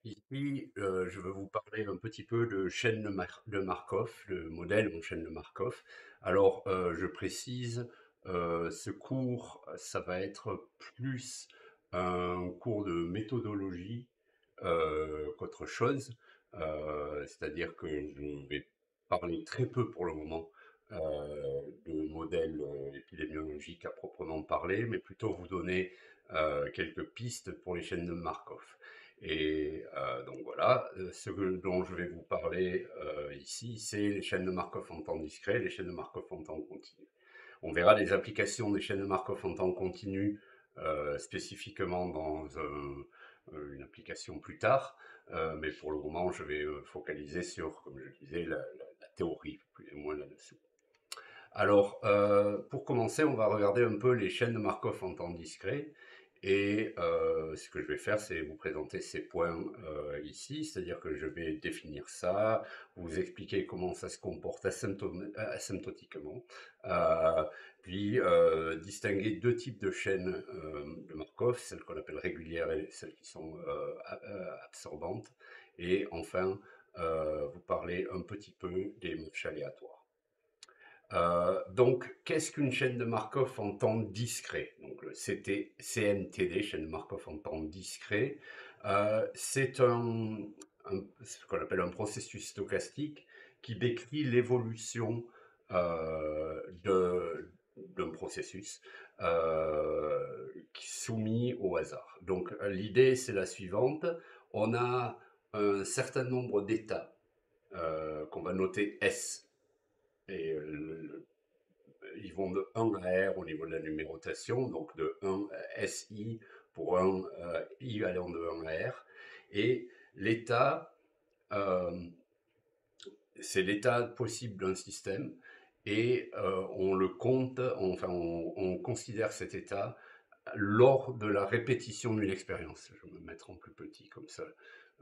Ici, je veux vous parler un petit peu de chaîne de Markov, le modèle en chaîne de Markov. Alors, je précise, ce cours, ça va être plus un cours de méthodologie qu'autre chose. C'est-à-dire que je vais parler très peu pour le moment de modèles épidémiologiques à proprement parler, mais plutôt vous donner quelques pistes pour les chaînes de Markov. Et donc voilà, dont je vais vous parler ici, c'est les chaînes de Markov en temps discret, les chaînes de Markov en temps continu. On verra les applications des chaînes de Markov en temps continu spécifiquement dans une application plus tard, mais pour le moment, je vais focaliser sur, comme je disais, la théorie, plus ou moins là-dessous. Alors, pour commencer, on va regarder un peu les chaînes de Markov en temps discret. Et ce que je vais faire, c'est vous présenter ces points ici, c'est-à-dire que je vais définir ça, vous expliquer comment ça se comporte asymptotiquement, euh, puis distinguer deux types de chaînes de Markov, celles qu'on appelle régulières et celles qui sont absorbantes, et enfin vous parler un petit peu des matchs aléatoires. Donc, qu'est-ce qu'une chaîne de Markov en temps discret? Donc, le CMTD, chaîne de Markov en temps discret, c'est ce qu'on appelle un processus stochastique qui décrit l'évolution d'un processus qui est soumis au hasard. Donc, l'idée, c'est la suivante. On a un certain nombre d'états qu'on va noter S. Et ils vont de 1 à R au niveau de la numérotation, donc de 1 SI pour 1 I allant de 1 à R. Et l'état, euh, c'est l'état possible d'un système et on le compte, enfin on considère cet état lors de la répétition d'une expérience. Je vais me mettre en plus petit comme ça,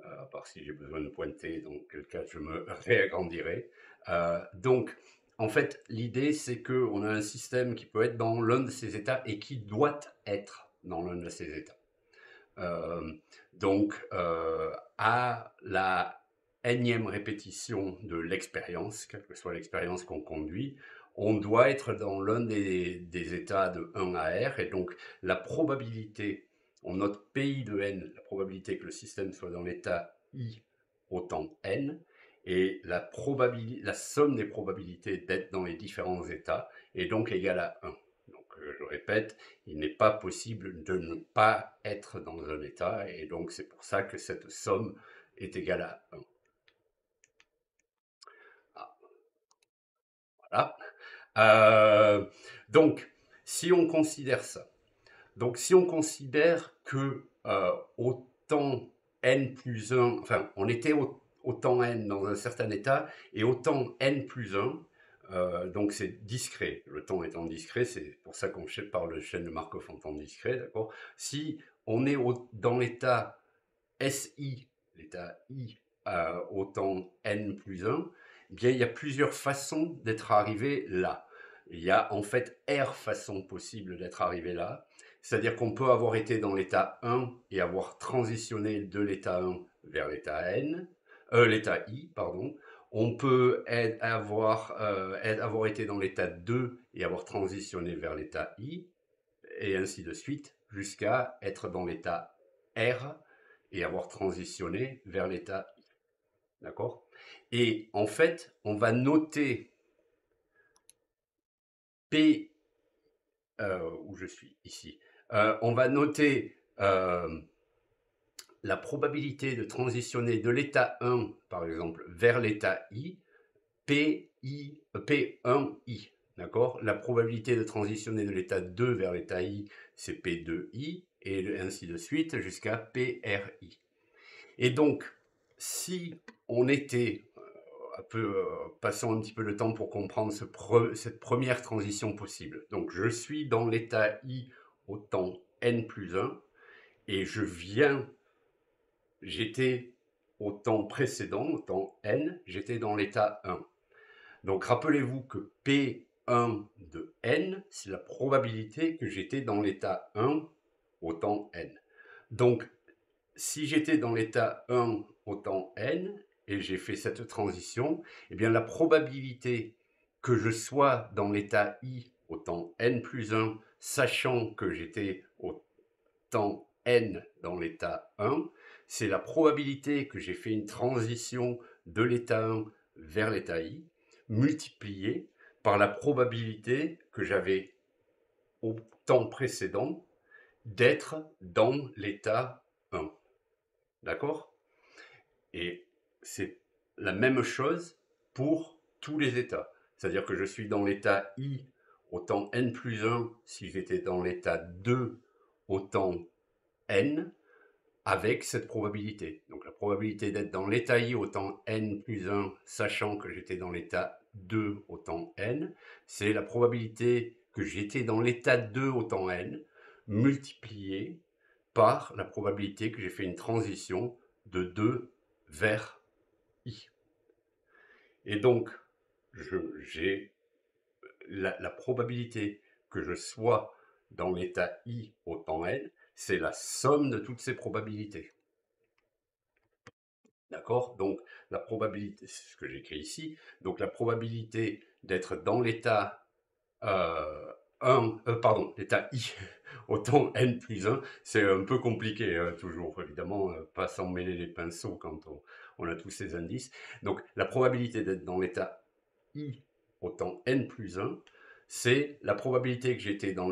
à part si j'ai besoin de pointer, dans quel cas je me réagrandirai. Donc, en fait, l'idée, c'est qu'on a un système qui peut être dans l'un de ces états et qui doit être dans l'un de ces états. Euh, donc, à la énième répétition de l'expérience, quelle que soit l'expérience qu'on conduit, on doit être dans l'un des états de 1 à R, et donc la probabilité, on note PI de n, la probabilité que le système soit dans l'état I au temps n, et la somme des probabilités d'être dans les différents états est donc égale à 1. Donc, je répète, il n'est pas possible de ne pas être dans un état, et donc c'est pour ça que cette somme est égale à 1. Ah, voilà. Euh, donc, si on considère ça, donc si on considère que au temps n plus 1, enfin, on était au temps n dans un certain état, et au temps n plus 1, donc c'est discret, le temps étant discret, c'est pour ça qu'on parle de chaîne de Markov en temps discret, d'accord. Si on est dans l'état SI, l'état I, au temps n plus 1, eh bien, il y a plusieurs façons d'être arrivé là. Il y a en fait R façons possibles d'être arrivé là. C'est-à-dire qu'on peut avoir été dans l'état 1 et avoir transitionné de l'état 1 vers l'état N, l'état I, pardon. On peut avoir été dans l'état 2 et avoir transitionné vers l'état I, et ainsi de suite, jusqu'à être dans l'état R et avoir transitionné vers l'état I. D'accord. Et en fait, on va noter P, où je suis ici, on va noter la probabilité de transitionner de l'état 1, par exemple, vers l'état I, P1I. D'accord. La probabilité de transitionner de l'état 2 vers l'état I, c'est P2I, et ainsi de suite jusqu'à PRI. Et donc, si on était passons un petit peu de temps pour comprendre cette première transition possible. Donc, je suis dans l'état I au temps n plus 1, et j'étais au temps précédent, au temps n, j'étais dans l'état 1. Donc, rappelez-vous que P1 de n, c'est la probabilité que j'étais dans l'état 1 au temps n. Donc, si j'étais dans l'état 1 au temps n, et j'ai fait cette transition, eh bien la probabilité que je sois dans l'état i au temps n plus 1, sachant que j'étais au temps n dans l'état 1, c'est la probabilité que j'ai fait une transition de l'état 1 vers l'état i, multipliée par la probabilité que j'avais au temps précédent d'être dans l'état 1. D'accord? Et c'est la même chose pour tous les états. C'est-à-dire que je suis dans l'état i au temps n plus 1 si j'étais dans l'état 2 au temps n, avec cette probabilité. Donc la probabilité d'être dans l'état i au temps n plus 1, sachant que j'étais dans l'état 2 au temps n, c'est la probabilité que j'étais dans l'état 2 au temps n, multipliée par la probabilité que j'ai fait une transition de 2 vers i. Et donc, j'ai la probabilité que je sois dans l'état i au temps n, c'est la somme de toutes ces probabilités. D'accord? Donc, la probabilité, c'est ce que j'écris ici, donc la probabilité d'être dans l'état euh, l'état i au temps n plus 1, c'est un peu compliqué, toujours, évidemment, pas sans mêler les pinceaux quand on a tous ces indices. Donc, la probabilité d'être dans l'état i au temps n plus 1, c'est la probabilité que j'étais dans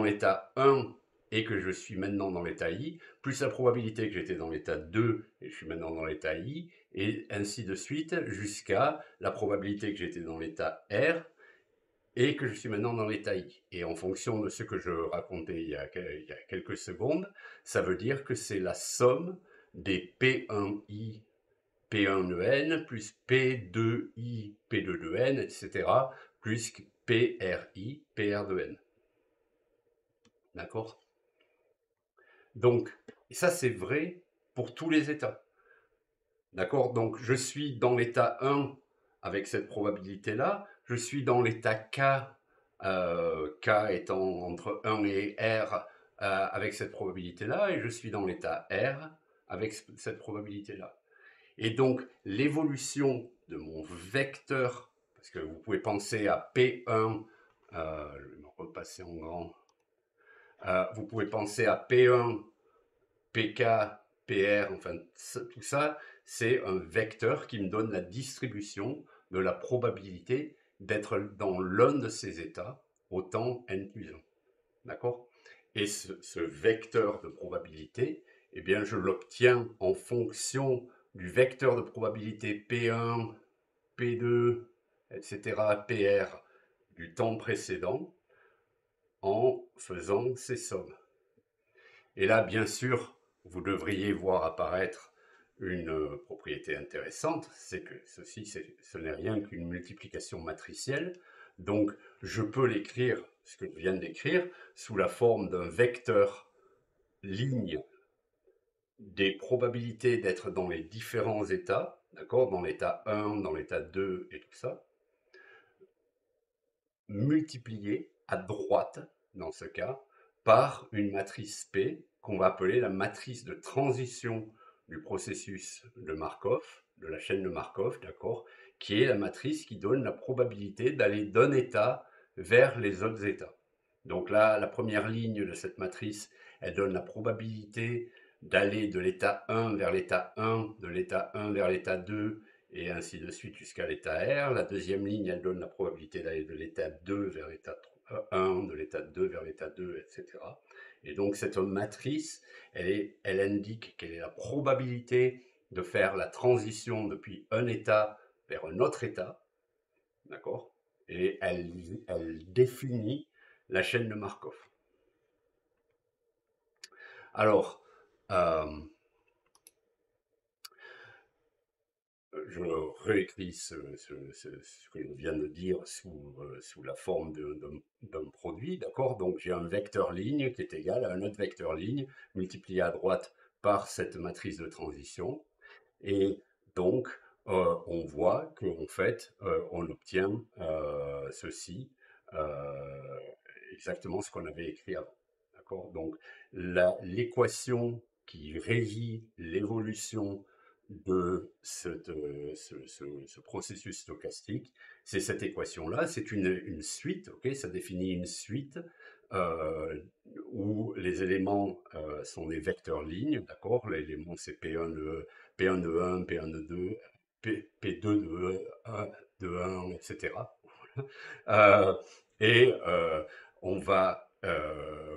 l'état 1 et que je suis maintenant dans l'état i, plus la probabilité que j'étais dans l'état 2 et je suis maintenant dans l'état i, et ainsi de suite, jusqu'à la probabilité que j'étais dans l'état r et que je suis maintenant dans l'état i. Et en fonction de ce que je racontais il y a quelques secondes, ça veut dire que c'est la somme des P1i P1 de n plus P2i P2 de n, etc., plus PRI PR de n. D'accord? Donc, ça c'est vrai pour tous les états. D'accord? Donc, je suis dans l'état 1 avec cette probabilité-là. Je suis dans l'état K, K étant entre 1 et R, avec cette probabilité-là. Et je suis dans l'état R avec cette probabilité-là. Et donc, l'évolution de mon vecteur, parce que vous pouvez penser à P1, je vais me repasser en grand, vous pouvez penser à P1, PK, PR, enfin tout ça, c'est un vecteur qui me donne la distribution de la probabilité d'être dans l'un de ces états au temps n plus 1. D'accord? Et ce vecteur de probabilité, eh bien, je l'obtiens en fonction du vecteur de probabilité P1, P2, etc., PR du temps précédent en faisant ces sommes. Et là, bien sûr, vous devriez voir apparaître une propriété intéressante, c'est que ce n'est rien qu'une multiplication matricielle. Donc, je peux l'écrire, ce que je viens d'écrire, sous la forme d'un vecteur ligne des probabilités d'être dans les différents états, d'accord, dans l'état 1, dans l'état 2 et tout ça, multiplié à droite, dans ce cas, par une matrice P qu'on va appeler la matrice de transition du processus de Markov, de la chaîne de Markov, d'accord, qui est la matrice qui donne la probabilité d'aller d'un état vers les autres états. Donc là, la première ligne de cette matrice, elle donne la probabilité d'aller de l'état 1 vers l'état 1, de l'état 1 vers l'état 2, et ainsi de suite jusqu'à l'état R. La deuxième ligne, elle donne la probabilité d'aller de l'état 2 vers l'état 1, de l'état 2 vers l'état 2, etc. Et donc cette matrice, elle indique quelle est la probabilité de faire la transition depuis un état vers un autre état, d'accord? Et elle définit la chaîne de Markov. Alors, je réécris ce que je viens de dire sous la forme d'un produit, d'accord? Donc j'ai un vecteur ligne qui est égal à un autre vecteur ligne multiplié à droite par cette matrice de transition. Et donc, on voit qu'en fait, on obtient ceci, exactement ce qu'on avait écrit avant. D'accord? Donc, l'équation qui régit l'évolution de ce processus stochastique, c'est cette équation-là. C'est une suite, ok? Ça définit une suite euh, où les éléments sont des vecteurs lignes, d'accord? L'élément c'est P1 de 1, P1 de 2, P2 de 1, etc. Euh, et on va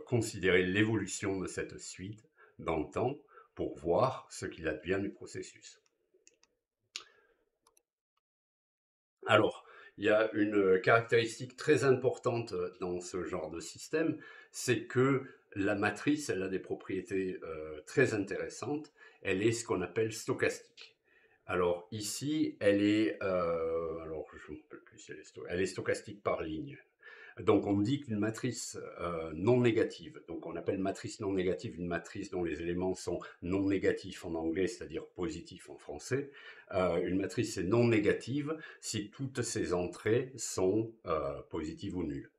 considérer l'évolution de cette suite dans le temps pour voir ce qu'il advient du processus. Alors, il y a une caractéristique très importante dans ce genre de système, c'est que la matrice, elle a des propriétés très intéressantes. Elle est ce qu'on appelle stochastique. Alors ici, elle est, alors je ne me rappelle plus si elle est stochastique par ligne. Donc on dit qu'une matrice non négative, donc on appelle matrice non négative une matrice dont les éléments sont non négatifs en anglais, c'est-à-dire positifs en français. Une matrice est non négative si toutes ses entrées sont positives ou nulles.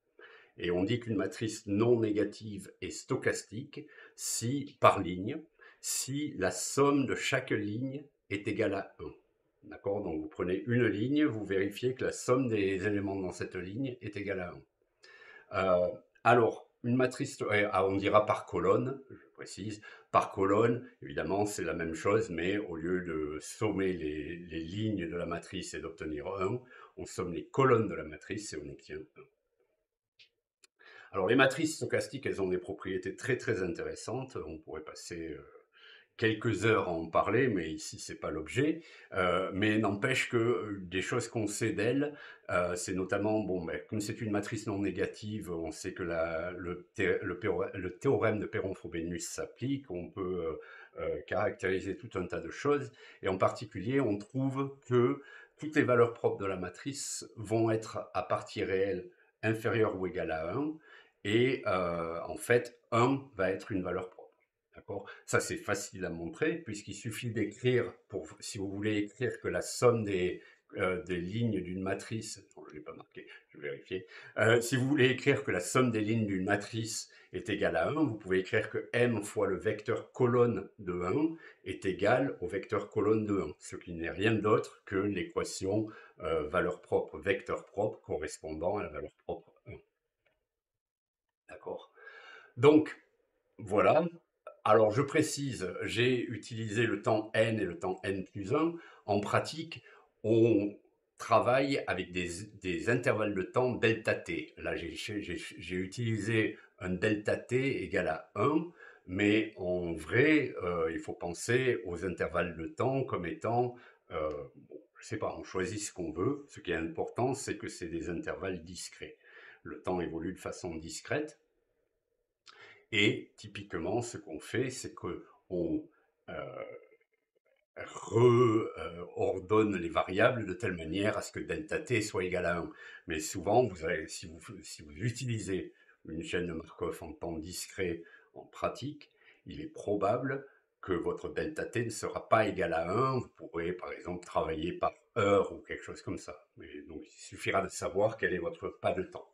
Et on dit qu'une matrice non négative est stochastique si, par ligne, si la somme de chaque ligne est égale à 1. D'accord? Donc vous prenez une ligne, vous vérifiez que la somme des éléments dans cette ligne est égale à 1. Alors, une matrice, on dira par colonne, je précise, par colonne, évidemment, c'est la même chose, mais au lieu de sommer les lignes de la matrice et d'obtenir 1, on somme les colonnes de la matrice et on obtient 1. Alors, les matrices stochastiques, elles ont des propriétés très très intéressantes. On pourrait passer quelques heures à en parler, mais ici c'est pas l'objet. Mais n'empêche que des choses qu'on sait d'elle, c'est notamment, bon, ben, comme c'est une matrice non négative, on sait que le théorème de Perron-Frobenius s'applique, on peut caractériser tout un tas de choses, et en particulier, on trouve que toutes les valeurs propres de la matrice vont être à partie réelle inférieure ou égale à 1, et en fait, 1 va être une valeur propre. D'accord? Ça, c'est facile à montrer, puisqu'il suffit d'écrire, si vous voulez écrire que la somme des lignes d'une matrice, non, je ne l'ai pas marqué, je vais vérifier, si vous voulez écrire que la somme des lignes d'une matrice est égale à 1, vous pouvez écrire que m fois le vecteur colonne de 1 est égal au vecteur colonne de 1, ce qui n'est rien d'autre que l'équation valeur propre, vecteur propre correspondant à la valeur propre 1. D'accord? Donc, voilà. Alors, je précise, j'ai utilisé le temps n et le temps n plus 1. En pratique, on travaille avec des intervalles de temps delta t. Là, j'ai utilisé un delta t égal à 1, mais en vrai, il faut penser aux intervalles de temps comme étant, bon, je ne sais pas, on choisit ce qu'on veut. Ce qui est important, c'est que c'est des intervalles discrets. Le temps évolue de façon discrète. Et typiquement, ce qu'on fait, c'est qu'on reordonne les variables de telle manière à ce que delta t soit égal à 1. Mais souvent, si vous utilisez une chaîne de Markov en temps discret en pratique, il est probable que votre delta t ne sera pas égal à 1. Vous pourrez, par exemple, travailler par heure ou quelque chose comme ça. Donc, il suffira de savoir quel est votre pas de temps.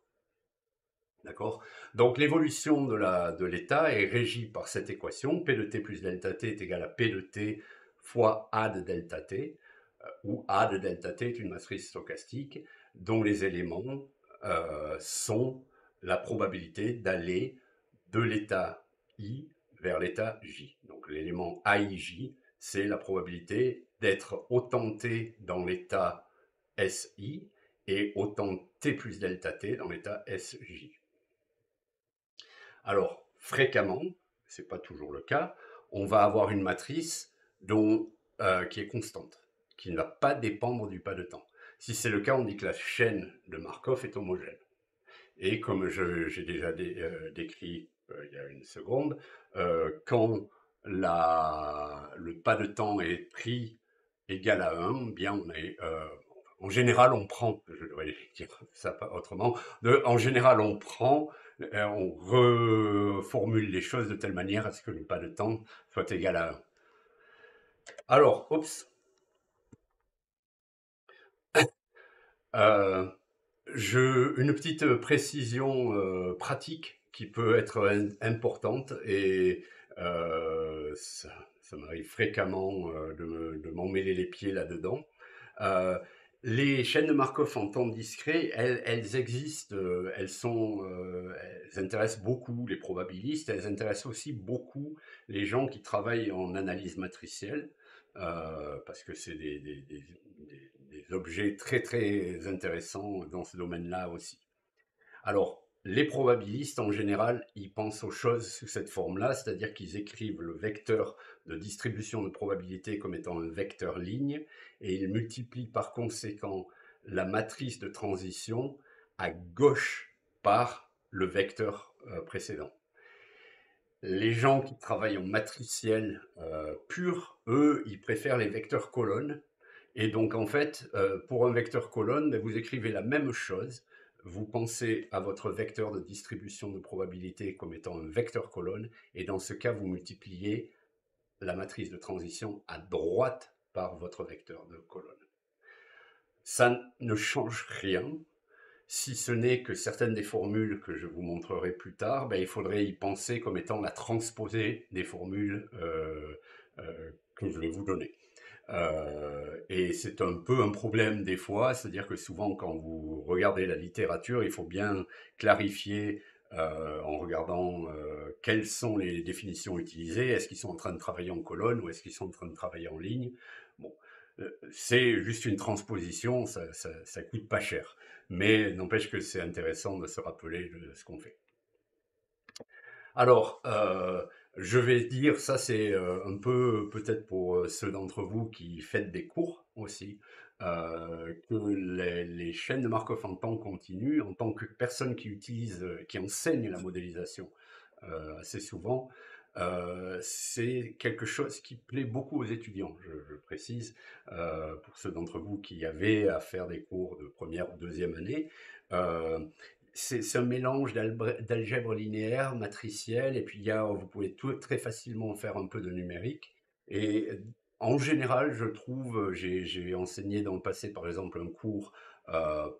D'accord? Donc l'évolution de l'état est régie par cette équation. P de t plus delta t est égal à P de t fois A de delta t, où A de delta t est une matrice stochastique dont les éléments sont la probabilité d'aller de l'état I vers l'état J. Donc l'élément AIJ, c'est la probabilité d'être autant t dans l'état SI et autant t plus delta t dans l'état SJ. Alors, fréquemment, ce n'est pas toujours le cas, on va avoir une matrice qui est constante, qui ne va pas dépendre du pas de temps. Si c'est le cas, on dit que la chaîne de Markov est homogène. Et comme j'ai déjà décrit il y a une seconde, quand le pas de temps est pris égal à 1, bien on est, en général on prend, je devrais dire ça pas autrement, en général on reformule les choses de telle manière à ce que le pas de temps soit égal à 1. Alors, oups, euh, une petite précision pratique qui peut être importante et Ça m'arrive fréquemment de m'emmêler les pieds là-dedans. Euh, les chaînes de Markov en temps discret, elles existent, elles intéressent beaucoup les probabilistes, elles intéressent aussi beaucoup les gens qui travaillent en analyse matricielle, parce que c'est des objets très très intéressants dans ce domaine-là aussi. Alors, les probabilistes, en général, ils pensent aux choses sous cette forme-là, c'est-à-dire qu'ils écrivent le vecteur de distribution de probabilité comme étant un vecteur ligne, et ils multiplient par conséquent la matrice de transition à gauche par le vecteur précédent. Les gens qui travaillent en matriciel pur, eux, ils préfèrent les vecteurs colonnes. Et donc, en fait, pour un vecteur colonne, ben, vous écrivez la même chose. Vous pensez à votre vecteur de distribution de probabilité comme étant un vecteur colonne. Et dans ce cas, vous multipliez la matrice de transition à droite par votre vecteur de colonne. Ça ne change rien, si ce n'est que certaines des formules que je vous montrerai plus tard, ben, il faudrait y penser comme étant la transposée des formules que je vais vous donner. Et c'est un peu un problème des fois, c'est-à-dire que souvent quand vous regardez la littérature, il faut bien clarifier en regardant quelles sont les définitions utilisées, est-ce qu'ils sont en train de travailler en colonne ou est-ce qu'ils sont en train de travailler en ligne. Bon, c'est juste une transposition, ça coûte pas cher, mais n'empêche que c'est intéressant de se rappeler de ce qu'on fait. Alors, je vais dire, ça c'est un peu peut-être pour ceux d'entre vous qui faites des cours aussi, que les chaînes de Markov en temps continu, en tant que personne qui utilise, qui enseigne la modélisation assez souvent, c'est quelque chose qui plaît beaucoup aux étudiants, je précise, pour ceux d'entre vous qui avaient à faire des cours de première ou deuxième année. Euh, c'est un mélange d'algèbre linéaire, matricielle, et puis vous pouvez très facilement faire un peu de numérique. Et en général, je trouve, j'ai enseigné dans le passé, par exemple, un cours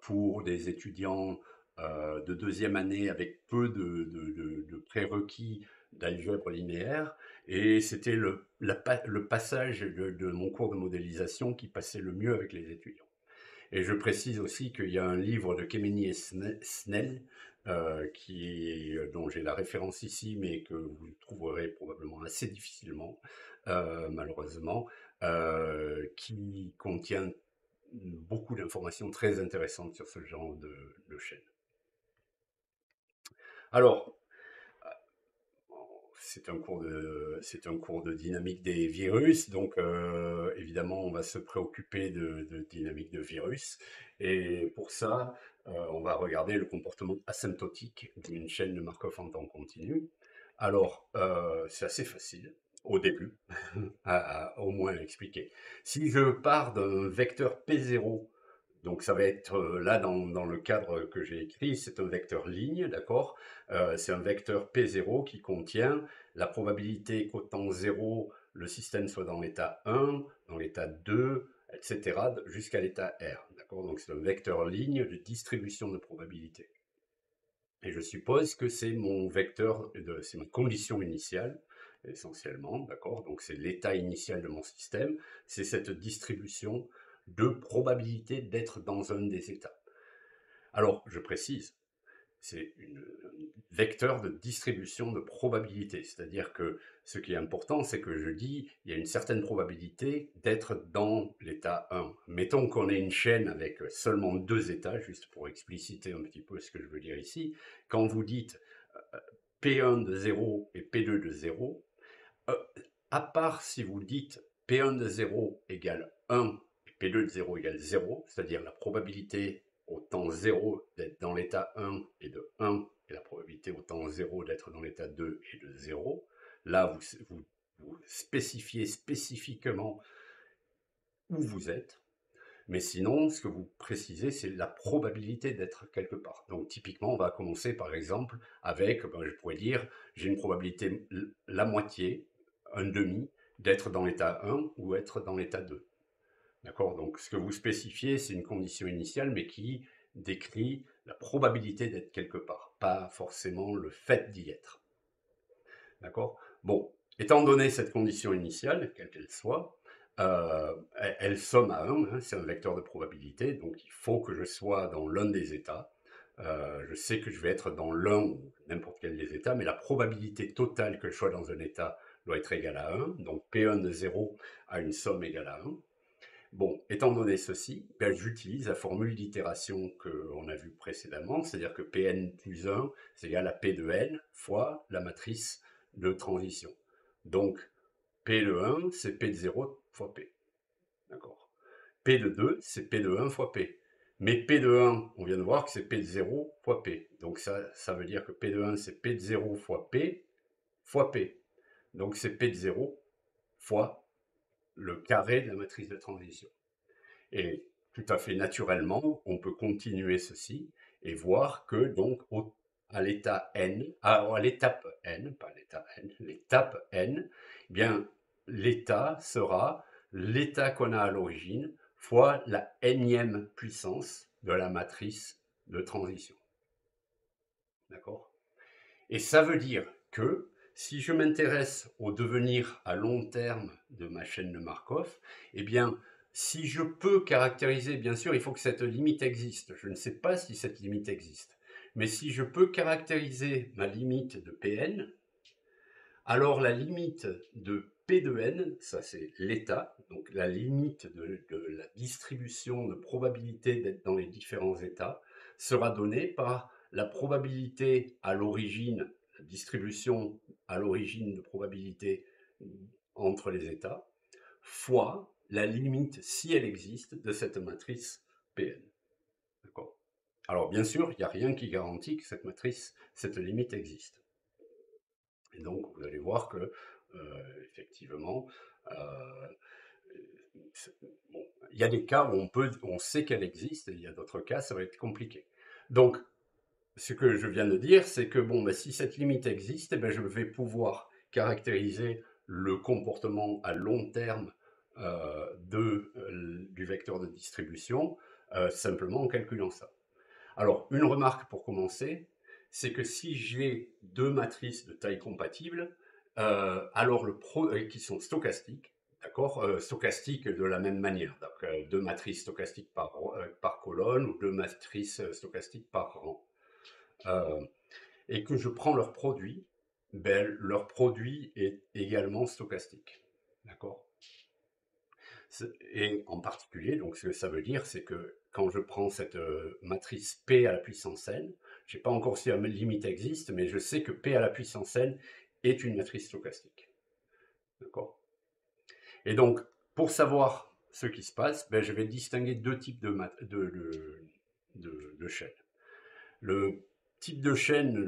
pour des étudiants de deuxième année avec peu de prérequis d'algèbre linéaire, et c'était le passage de mon cours de modélisation qui passait le mieux avec les étudiants. Et je précise aussi qu'il y a un livre de Kemeny et Snell, dont j'ai la référence ici, mais que vous trouverez probablement assez difficilement, malheureusement, qui contient beaucoup d'informations très intéressantes sur ce genre de chaîne. Alors, c'est un cours de dynamique des virus, donc évidemment on va se préoccuper de dynamique de virus, et pour ça on va regarder le comportement asymptotique d'une chaîne de Markov en temps continu. Alors c'est assez facile au début au moins expliquer. Si je pars d'un vecteur P0, donc ça va être là dans le cadre que j'ai écrit, c'est un vecteur ligne, d'accord. C'est un vecteur P0 qui contient la probabilité qu'au temps 0, le système soit dans l'état 1, dans l'état 2, etc., jusqu'à l'état R. D'accord. Donc c'est un vecteur ligne de distribution de probabilité. Et je suppose que c'est mon vecteur, c'est ma condition initiale, essentiellement, d'accord. Donc c'est l'état initial de mon système, c'est cette distribution de probabilité d'être dans un des états. Alors, je précise, c'est un vecteur de distribution de probabilité. C'est-à-dire que ce qui est important, c'est que je dis, il y a une certaine probabilité d'être dans l'état 1. Mettons qu'on ait une chaîne avec seulement deux états, juste pour expliciter un petit peu ce que je veux dire ici. Quand vous dites P1 de 0 et P2 de 0, euh, à part si vous dites P1 de 0 égale 1 et P2 de 0 égale 0, c'est-à-dire la probabilité au temps 0 d'être dans l'état 1 et de 1 et la probabilité au temps 0 d'être dans l'état 2 et de 0, là vous spécifiez spécifiquement où vous êtes, mais sinon ce que vous précisez c'est la probabilité d'être quelque part. Donc typiquement on va commencer par exemple avec, je pourrais dire j'ai une probabilité la moitié, un demi, d'être dans l'état 1 ou être dans l'état 2. D'accord. Donc ce que vous spécifiez, c'est une condition initiale, mais qui décrit la probabilité d'être quelque part, pas forcément le fait d'y être. D'accord. Bon, Étant donné cette condition initiale, quelle qu'elle soit, elle somme à 1, hein, c'est un vecteur de probabilité, donc il faut que je sois dans l'un des états. Je sais que je vais être dans l'un ou n'importe quel des états, mais la probabilité totale que je sois dans un état doit être égale à 1, donc P1 de 0 a une somme égale à 1. Bon, étant donné ceci, ben, j'utilise la formule d'itération qu'on a vue précédemment, c'est-à-dire que Pn plus 1, c'est égal à P de n fois la matrice de transition. Donc, P de 1, c'est P de 0 fois P. D'accord. P de 2, c'est P de 1 fois P. Mais P de 1, on vient de voir que c'est P de 0 fois P. Donc ça veut dire que P de 1, c'est P de 0 fois P fois P. Donc c'est P de 0 fois le carré de la matrice de transition. Et tout à fait naturellement, on peut continuer ceci et voir que donc à l'état n, à l'étape n, pas l'état n, l'étape n, eh bien l'état sera l'état qu'on a à l'origine fois la nème puissance de la matrice de transition. D'accord? Et ça veut dire que si je m'intéresse au devenir à long terme de ma chaîne de Markov, eh bien, si je peux caractériser, bien sûr, il faut que cette limite existe. Je ne sais pas si cette limite existe. Mais si je peux caractériser ma limite de Pn, alors la limite de P de n, ça c'est l'état, donc la limite de la distribution de probabilité d'être dans les différents états, sera donnée par la probabilité à l'origine, la distribution à l'origine de probabilité entre les états, fois la limite, si elle existe, de cette matrice Pn. D'accord. Alors bien sûr, il n'y a rien qui garantit que cette matrice, cette limite existe. Et donc, vous allez voir que, effectivement, euh, bon, il y a des cas où on sait qu'elle existe, et il y a d'autres cas, ça va être compliqué. Donc, ce que je viens de dire, c'est que bon, ben, si cette limite existe, eh ben, je vais pouvoir caractériser le comportement à long terme du vecteur de distribution simplement en calculant ça. Alors, une remarque pour commencer, c'est que si j'ai deux matrices de taille compatible, alors qui sont stochastiques, d'accord, stochastiques de la même manière, donc deux matrices stochastiques par colonne ou deux matrices stochastiques par rang, euh, et que je prends leur produit, ben, leur produit est également stochastique, d'accord. Et en particulier, donc ce que ça veut dire, c'est que quand je prends cette matrice P à la puissance n, je ne sais pas encore si la limite existe, mais je sais que P à la puissance n est une matrice stochastique. D'accord. Et donc, pour savoir ce qui se passe, ben, je vais distinguer deux types de chaînes. Le type de chaîne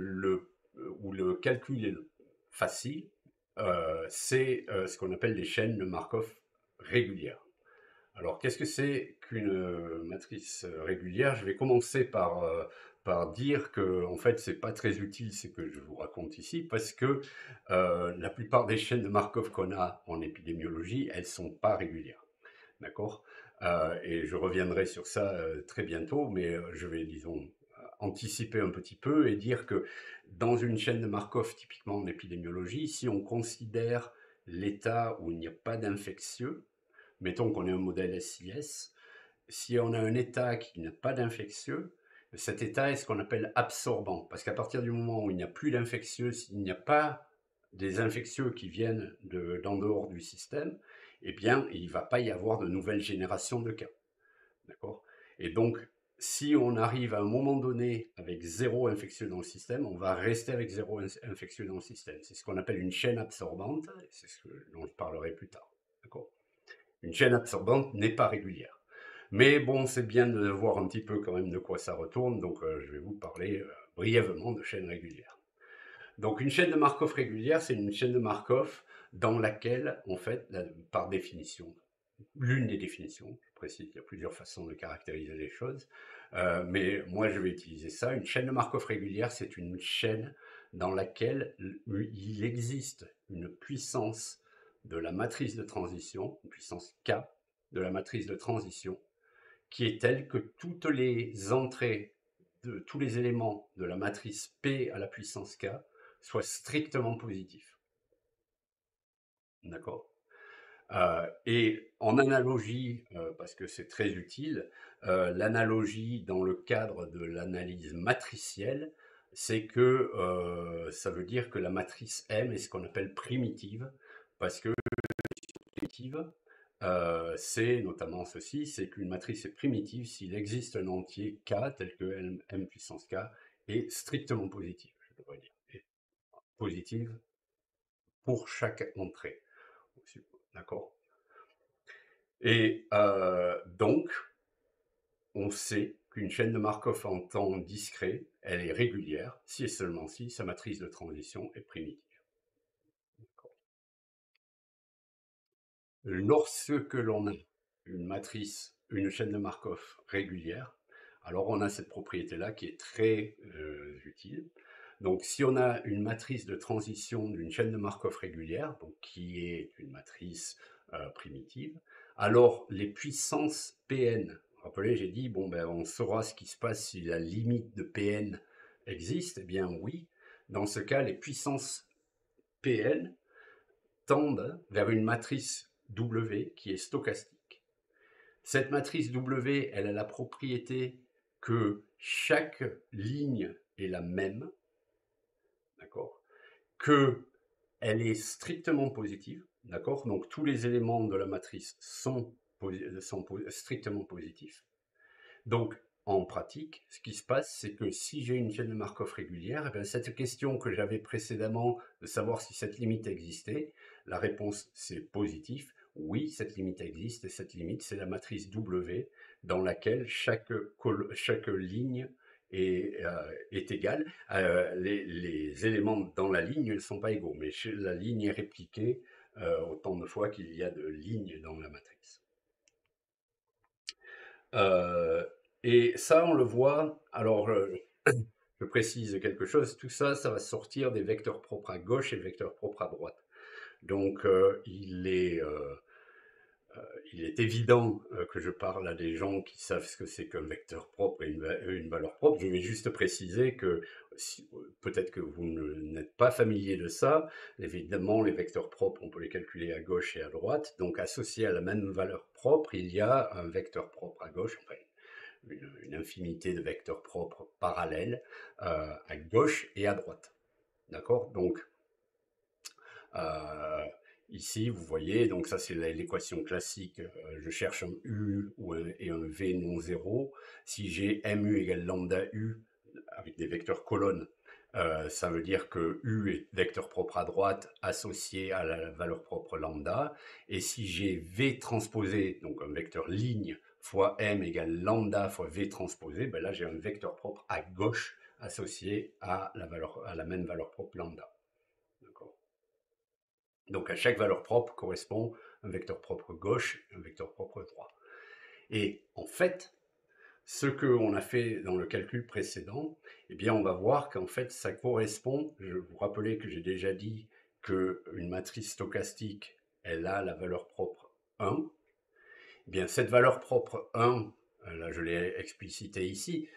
où le calcul est facile, c'est ce qu'on appelle les chaînes de Markov régulières. Alors, qu'est-ce que c'est qu'une matrice régulière? Je vais commencer par dire que, en fait, c'est pas très utile ce que je vous raconte ici, parce que la plupart des chaînes de Markov qu'on a en épidémiologie, elles sont pas régulières. D'accord? Et je reviendrai sur ça très bientôt, mais je vais, disons, anticiper un petit peu et dire que dans une chaîne de Markov, typiquement en épidémiologie, si on considère l'état où il n'y a pas d'infectieux, mettons qu'on ait un modèle SIS, si on a un état qui n'a pas d'infectieux, cet état est ce qu'on appelle absorbant, parce qu'à partir du moment où il n'y a plus d'infectieux, s'il n'y a pas des infectieux qui viennent d'en dehors du système, eh bien, il ne va pas y avoir de nouvelle génération de cas. D'accord. Et donc, si on arrive à un moment donné avec zéro infectieux dans le système, on va rester avec zéro infectieux dans le système. C'est ce qu'on appelle une chaîne absorbante, c'est ce dont je parlerai plus tard. D'accord. Une chaîne absorbante n'est pas régulière. Mais bon, c'est bien de voir un petit peu quand même de quoi ça retourne, donc je vais vous parler brièvement de chaînes régulières. Donc une chaîne de Markov régulière, c'est une chaîne de Markov dans laquelle, en fait, par définition, l'une des définitions, je précise, il y a plusieurs façons de caractériser les choses, mais moi je vais utiliser ça. Une chaîne de Markov régulière, c'est une chaîne dans laquelle il existe une puissance de la matrice de transition, une puissance K de la matrice de transition, qui est telle que toutes les entrées de tous les éléments de la matrice P à la puissance K soient strictement positifs. D'accord? Et en analogie, parce que c'est très utile, l'analogie dans le cadre de l'analyse matricielle, c'est que ça veut dire que la matrice M est ce qu'on appelle primitive, parce que primitive, c'est notamment ceci, c'est qu'une matrice est primitive s'il existe un entier K tel que M puissance K est strictement positif, je devrais dire, et positive pour chaque entrée. D'accord? Et donc, on sait qu'une chaîne de Markov en temps discret, elle est régulière, si et seulement si sa matrice de transition est primitive. Lorsque l'on a une matrice, une chaîne de Markov régulière, alors on a cette propriété-là qui est très utile. Donc si on a une matrice de transition d'une chaîne de Markov régulière, donc qui est une matrice primitive, alors les puissances Pn, rappelez, j'ai dit, bon, ben, on saura ce qui se passe si la limite de Pn existe, eh bien oui, dans ce cas, les puissances Pn tendent vers une matrice W qui est stochastique. Cette matrice W, elle a la propriété que chaque ligne est la même, d'accord, que elle est strictement positive, d'accord, donc tous les éléments de la matrice sont strictement positifs. Donc, en pratique, ce qui se passe, c'est que si j'ai une chaîne de Markov régulière, eh bien, cette question que j'avais précédemment de savoir si cette limite existait, la réponse c'est positif. Oui, cette limite existe et cette limite c'est la matrice W dans laquelle chaque ligne est égale. Les éléments dans la ligne ne sont pas égaux, mais la ligne est répliquée autant de fois qu'il y a de lignes dans la matrice. Euh, et ça, on le voit. Alors, je précise quelque chose. Tout ça, ça va sortir des vecteurs propres à gauche et des vecteurs propres à droite. Donc, il est évident que je parle à des gens qui savent ce que c'est qu'un vecteur propre et une valeur propre. Je vais juste préciser que peut-être que vous n'êtes pas familier de ça. Évidemment, les vecteurs propres, on peut les calculer à gauche et à droite. Donc, associé à la même valeur propre, il y a un vecteur propre à gauche, enfin, une infinité de vecteurs propres parallèles à gauche et à droite. D'accord? Donc, euh, ici, vous voyez, donc ça c'est l'équation classique. Je cherche un U et un V non zéro. Si j'ai mu égale lambda U avec des vecteurs colonnes, ça veut dire que U est vecteur propre à droite associé à la valeur propre lambda. Et si j'ai V transposé, donc un vecteur ligne, fois M égale lambda fois V transposé, ben là j'ai un vecteur propre à gauche associé à la même valeur propre lambda. D'accord. Donc à chaque valeur propre correspond un vecteur propre gauche et un vecteur propre droit. Et en fait, ce qu'on a fait dans le calcul précédent, eh bien on va voir qu'en fait ça correspond, je vous rappelais que j'ai déjà dit qu'une matrice stochastique, elle a la valeur propre 1. Eh bien cette valeur propre 1, là je l'ai explicité ici,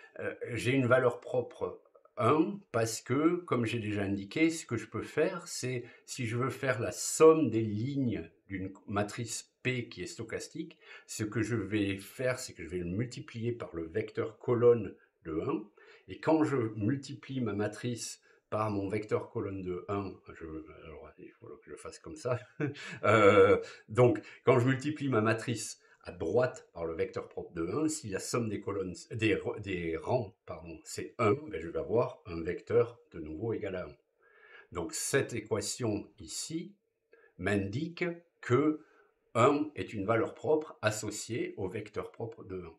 j'ai une valeur propre 1 parce que, comme j'ai déjà indiqué, ce que je peux faire, c'est si je veux faire la somme des lignes d'une matrice P qui est stochastique, ce que je vais faire, c'est que je vais le multiplier par le vecteur colonne de 1. Et quand je multiplie ma matrice par mon vecteur colonne de 1, alors il faut que je fasse comme ça. Donc, quand je multiplie ma matrice à droite par le vecteur propre de 1, si la somme des colonnes, des rangs, pardon, c'est 1, ben je vais avoir un vecteur de nouveau égal à 1. Donc cette équation ici m'indique que 1 est une valeur propre associée au vecteur propre de 1.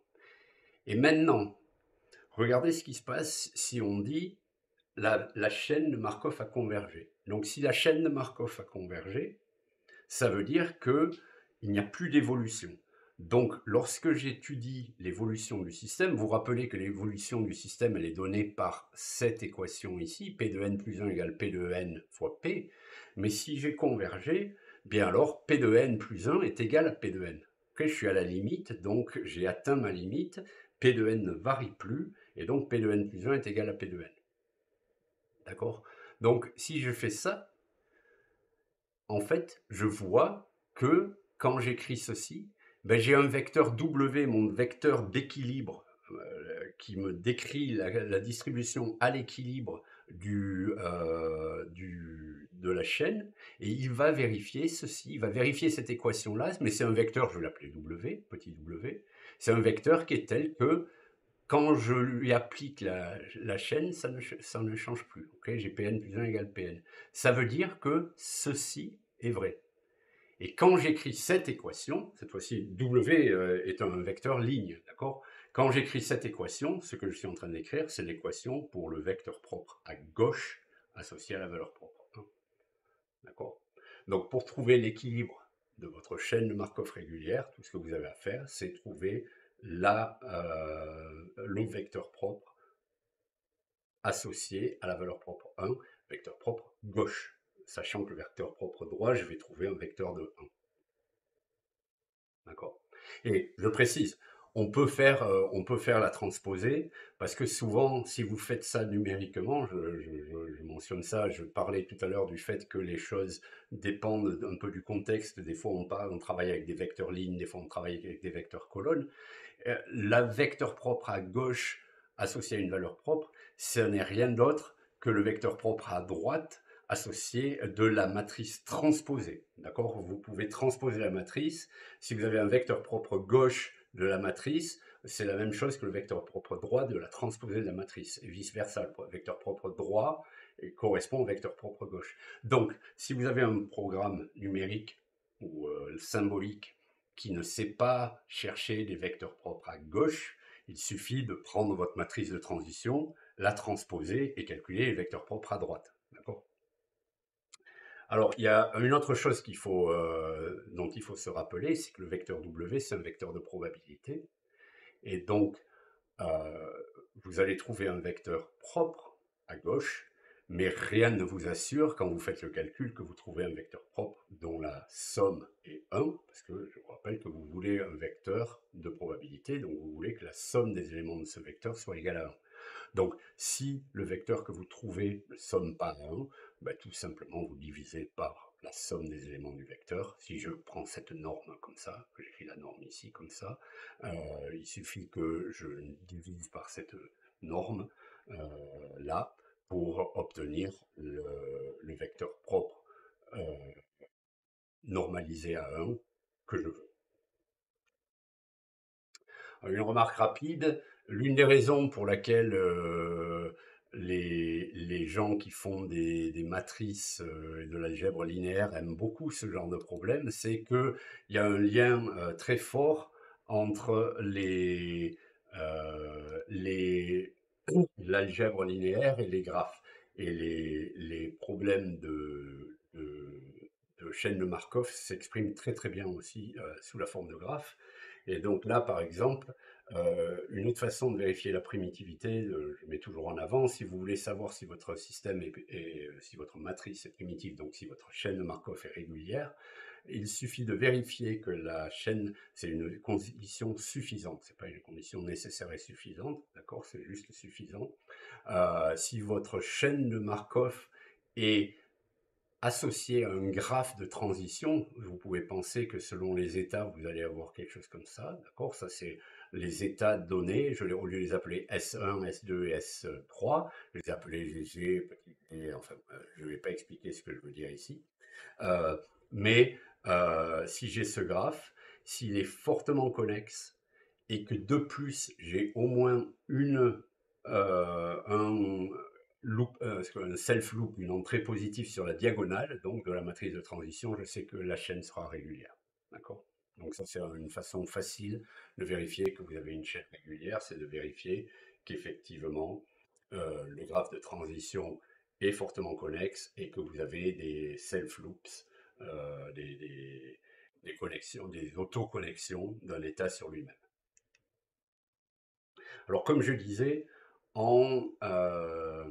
Et maintenant, regardez ce qui se passe si on dit la chaîne de Markov a convergé. Donc si la chaîne de Markov a convergé, ça veut dire qu'il n'y a plus d'évolution. Donc, lorsque j'étudie l'évolution du système, vous rappelez que l'évolution du système, elle est donnée par cette équation ici, P de n plus 1 égale P de n fois P. Mais si j'ai convergé, bien alors P de n plus 1 est égal à P de n. Okay, je suis à la limite, donc j'ai atteint ma limite, P de n ne varie plus, et donc P de n plus 1 est égal à P de n. D'accord? Donc, si je fais ça, en fait, je vois que quand j'écris ceci, ben, j'ai un vecteur W, mon vecteur d'équilibre, qui me décrit la distribution à l'équilibre de la chaîne, et il va vérifier ceci, il va vérifier cette équation-là, mais c'est un vecteur, je vais l'appeler W, petit w, c'est un vecteur qui est tel que quand je lui applique la chaîne, ça ne change plus. Okay, j'ai Pn plus 1 égale Pn. Ça veut dire que ceci est vrai. Et quand j'écris cette équation, cette fois-ci W est un vecteur ligne, d'accord? Quand j'écris cette équation, ce que je suis en train d'écrire, c'est l'équation pour le vecteur propre à gauche associé à la valeur propre 1. D'accord? Donc pour trouver l'équilibre de votre chaîne de Markov régulière, tout ce que vous avez à faire, c'est trouver le vecteur propre associé à la valeur propre 1, vecteur propre gauche. Sachant que le vecteur propre droit, je vais trouver un vecteur de 1. D'accord. Et je précise, on peut faire la transposée, parce que souvent, si vous faites ça numériquement, je mentionne ça, je parlais tout à l'heure du fait que les choses dépendent un peu du contexte. Des fois, on travaille avec des vecteurs lignes, des fois, on travaille avec des vecteurs colonnes. La vecteur propre à gauche associé à une valeur propre, ce n'est rien d'autre que le vecteur propre à droite associé de la matrice transposée. D'accord? Vous pouvez transposer la matrice. Si vous avez un vecteur propre gauche de la matrice, c'est la même chose que le vecteur propre droit de la transposée de la matrice, et vice-versa. Le vecteur propre droit correspond au vecteur propre gauche. Donc, si vous avez un programme numérique ou symbolique qui ne sait pas chercher des vecteurs propres à gauche, il suffit de prendre votre matrice de transition, la transposer et calculer les vecteurs propres à droite. D'accord? Alors, il y a une autre chose dont il faut se rappeler, c'est que le vecteur W, c'est un vecteur de probabilité. Et donc, euh, vous allez trouver un vecteur propre à gauche, mais rien ne vous assure, quand vous faites le calcul, que vous trouvez un vecteur propre dont la somme est 1, parce que je vous rappelle que vous voulez un vecteur de probabilité, donc vous voulez que la somme des éléments de ce vecteur soit égale à 1. Donc, si le vecteur que vous trouvez ne somme pas à 1, ben, tout simplement vous divisez par la somme des éléments du vecteur. Si je prends cette norme comme ça, que j'écris la norme ici comme ça, il suffit que je divise par cette norme là pour obtenir le vecteur propre euh, normalisé à 1 que je veux. Une remarque rapide, l'une des raisons pour laquelle les gens qui font des matrices et de l'algèbre linéaire aiment beaucoup ce genre de problème, c'est qu'il y a un lien très fort entre l'algèbre linéaire et les graphes. Et les problèmes de chaîne de Markov s'expriment très très bien aussi sous la forme de graphes. Et donc là, par exemple, une autre façon de vérifier la primitivité, je mets toujours en avant, si vous voulez savoir si votre système si votre matrice est primitive, donc si votre chaîne de Markov est régulière, il suffit de vérifier que la chaîne, c'est une condition suffisante, c'est pas une condition nécessaire et suffisante, d'accord, c'est juste suffisant. Si votre chaîne de Markov est associée à un graphe de transition, vous pouvez penser que selon les états, vous allez avoir quelque chose comme ça, d'accord? Ça, c'est les états donnés. Au lieu de les appeler S1, S2 et S3, je les ai appelés G, petit g, enfin, je ne vais pas expliquer ce que je veux dire ici. Euh, mais si j'ai ce graphe, s'il est fortement connexe et que de plus j'ai au moins un loop, un self loop, une entrée positive sur la diagonale, donc de la matrice de transition, je sais que la chaîne sera régulière. D'accord? Donc ça, c'est une façon facile de vérifier que vous avez une chaîne régulière, c'est de vérifier qu'effectivement le graphe de transition est fortement connexe et que vous avez des self loops, des connexions, des autoconnexions d'un état sur lui-même. Alors, comme je disais, en, euh,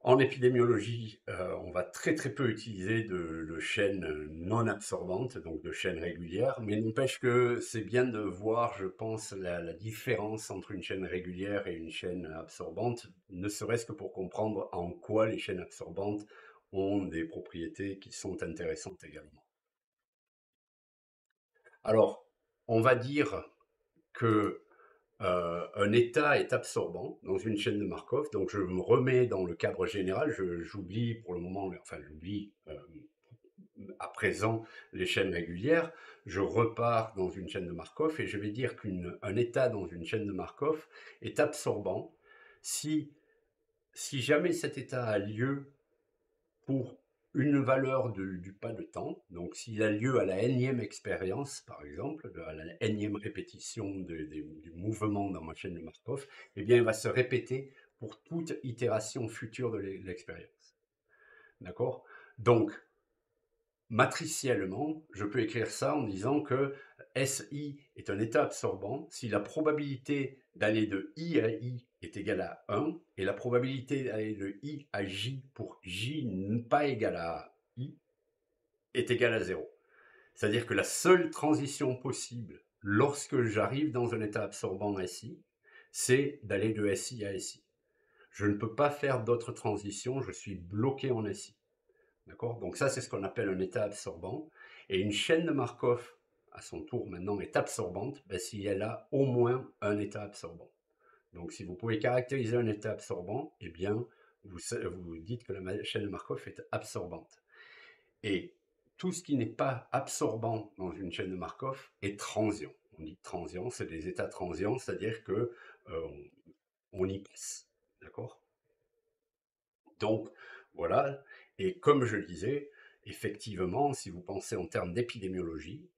en épidémiologie, on va très très peu utiliser de chaînes non absorbantes, donc de chaînes régulières, mais n'empêche que c'est bien de voir, je pense, la différence entre une chaîne régulière et une chaîne absorbante, ne serait-ce que pour comprendre en quoi les chaînes absorbantes ont des propriétés qui sont intéressantes également. Alors, on va dire que un état est absorbant dans une chaîne de Markov, donc je me remets dans le cadre général, j'oublie pour le moment, enfin j'oublie à présent les chaînes régulières, je repars dans une chaîne de Markov et je vais dire qu'un état dans une chaîne de Markov est absorbant si, si jamais cet état a lieu pour une valeur du pas de temps, donc s'il a lieu à la énième expérience, par exemple, à la énième répétition du mouvement dans ma chaîne de Markov, eh bien, il va se répéter pour toute itération future de l'expérience. D'accord? Donc, matriciellement, je peux écrire ça en disant que SI est un état absorbant si la probabilité d'aller de I à I est égale à 1 et la probabilité d'aller de I à J pour J pas égal à I est égale à 0. C'est-à-dire que la seule transition possible lorsque j'arrive dans un état absorbant SI, c'est d'aller de SI à SI. Je ne peux pas faire d'autres transitions, je suis bloqué en SI. D'accord? Donc ça, c'est ce qu'on appelle un état absorbant. Et une chaîne de Markov, à son tour maintenant, est absorbante ben, si elle a au moins un état absorbant. Donc si vous pouvez caractériser un état absorbant, eh bien, vous dites que la chaîne de Markov est absorbante. Et tout ce qui n'est pas absorbant dans une chaîne de Markov est transient. On dit transient, c'est des états transients, c'est-à-dire que on y passe. D'accord? Donc, voilà. Et comme je le disais, effectivement, si vous pensez en termes d'épidémiologie,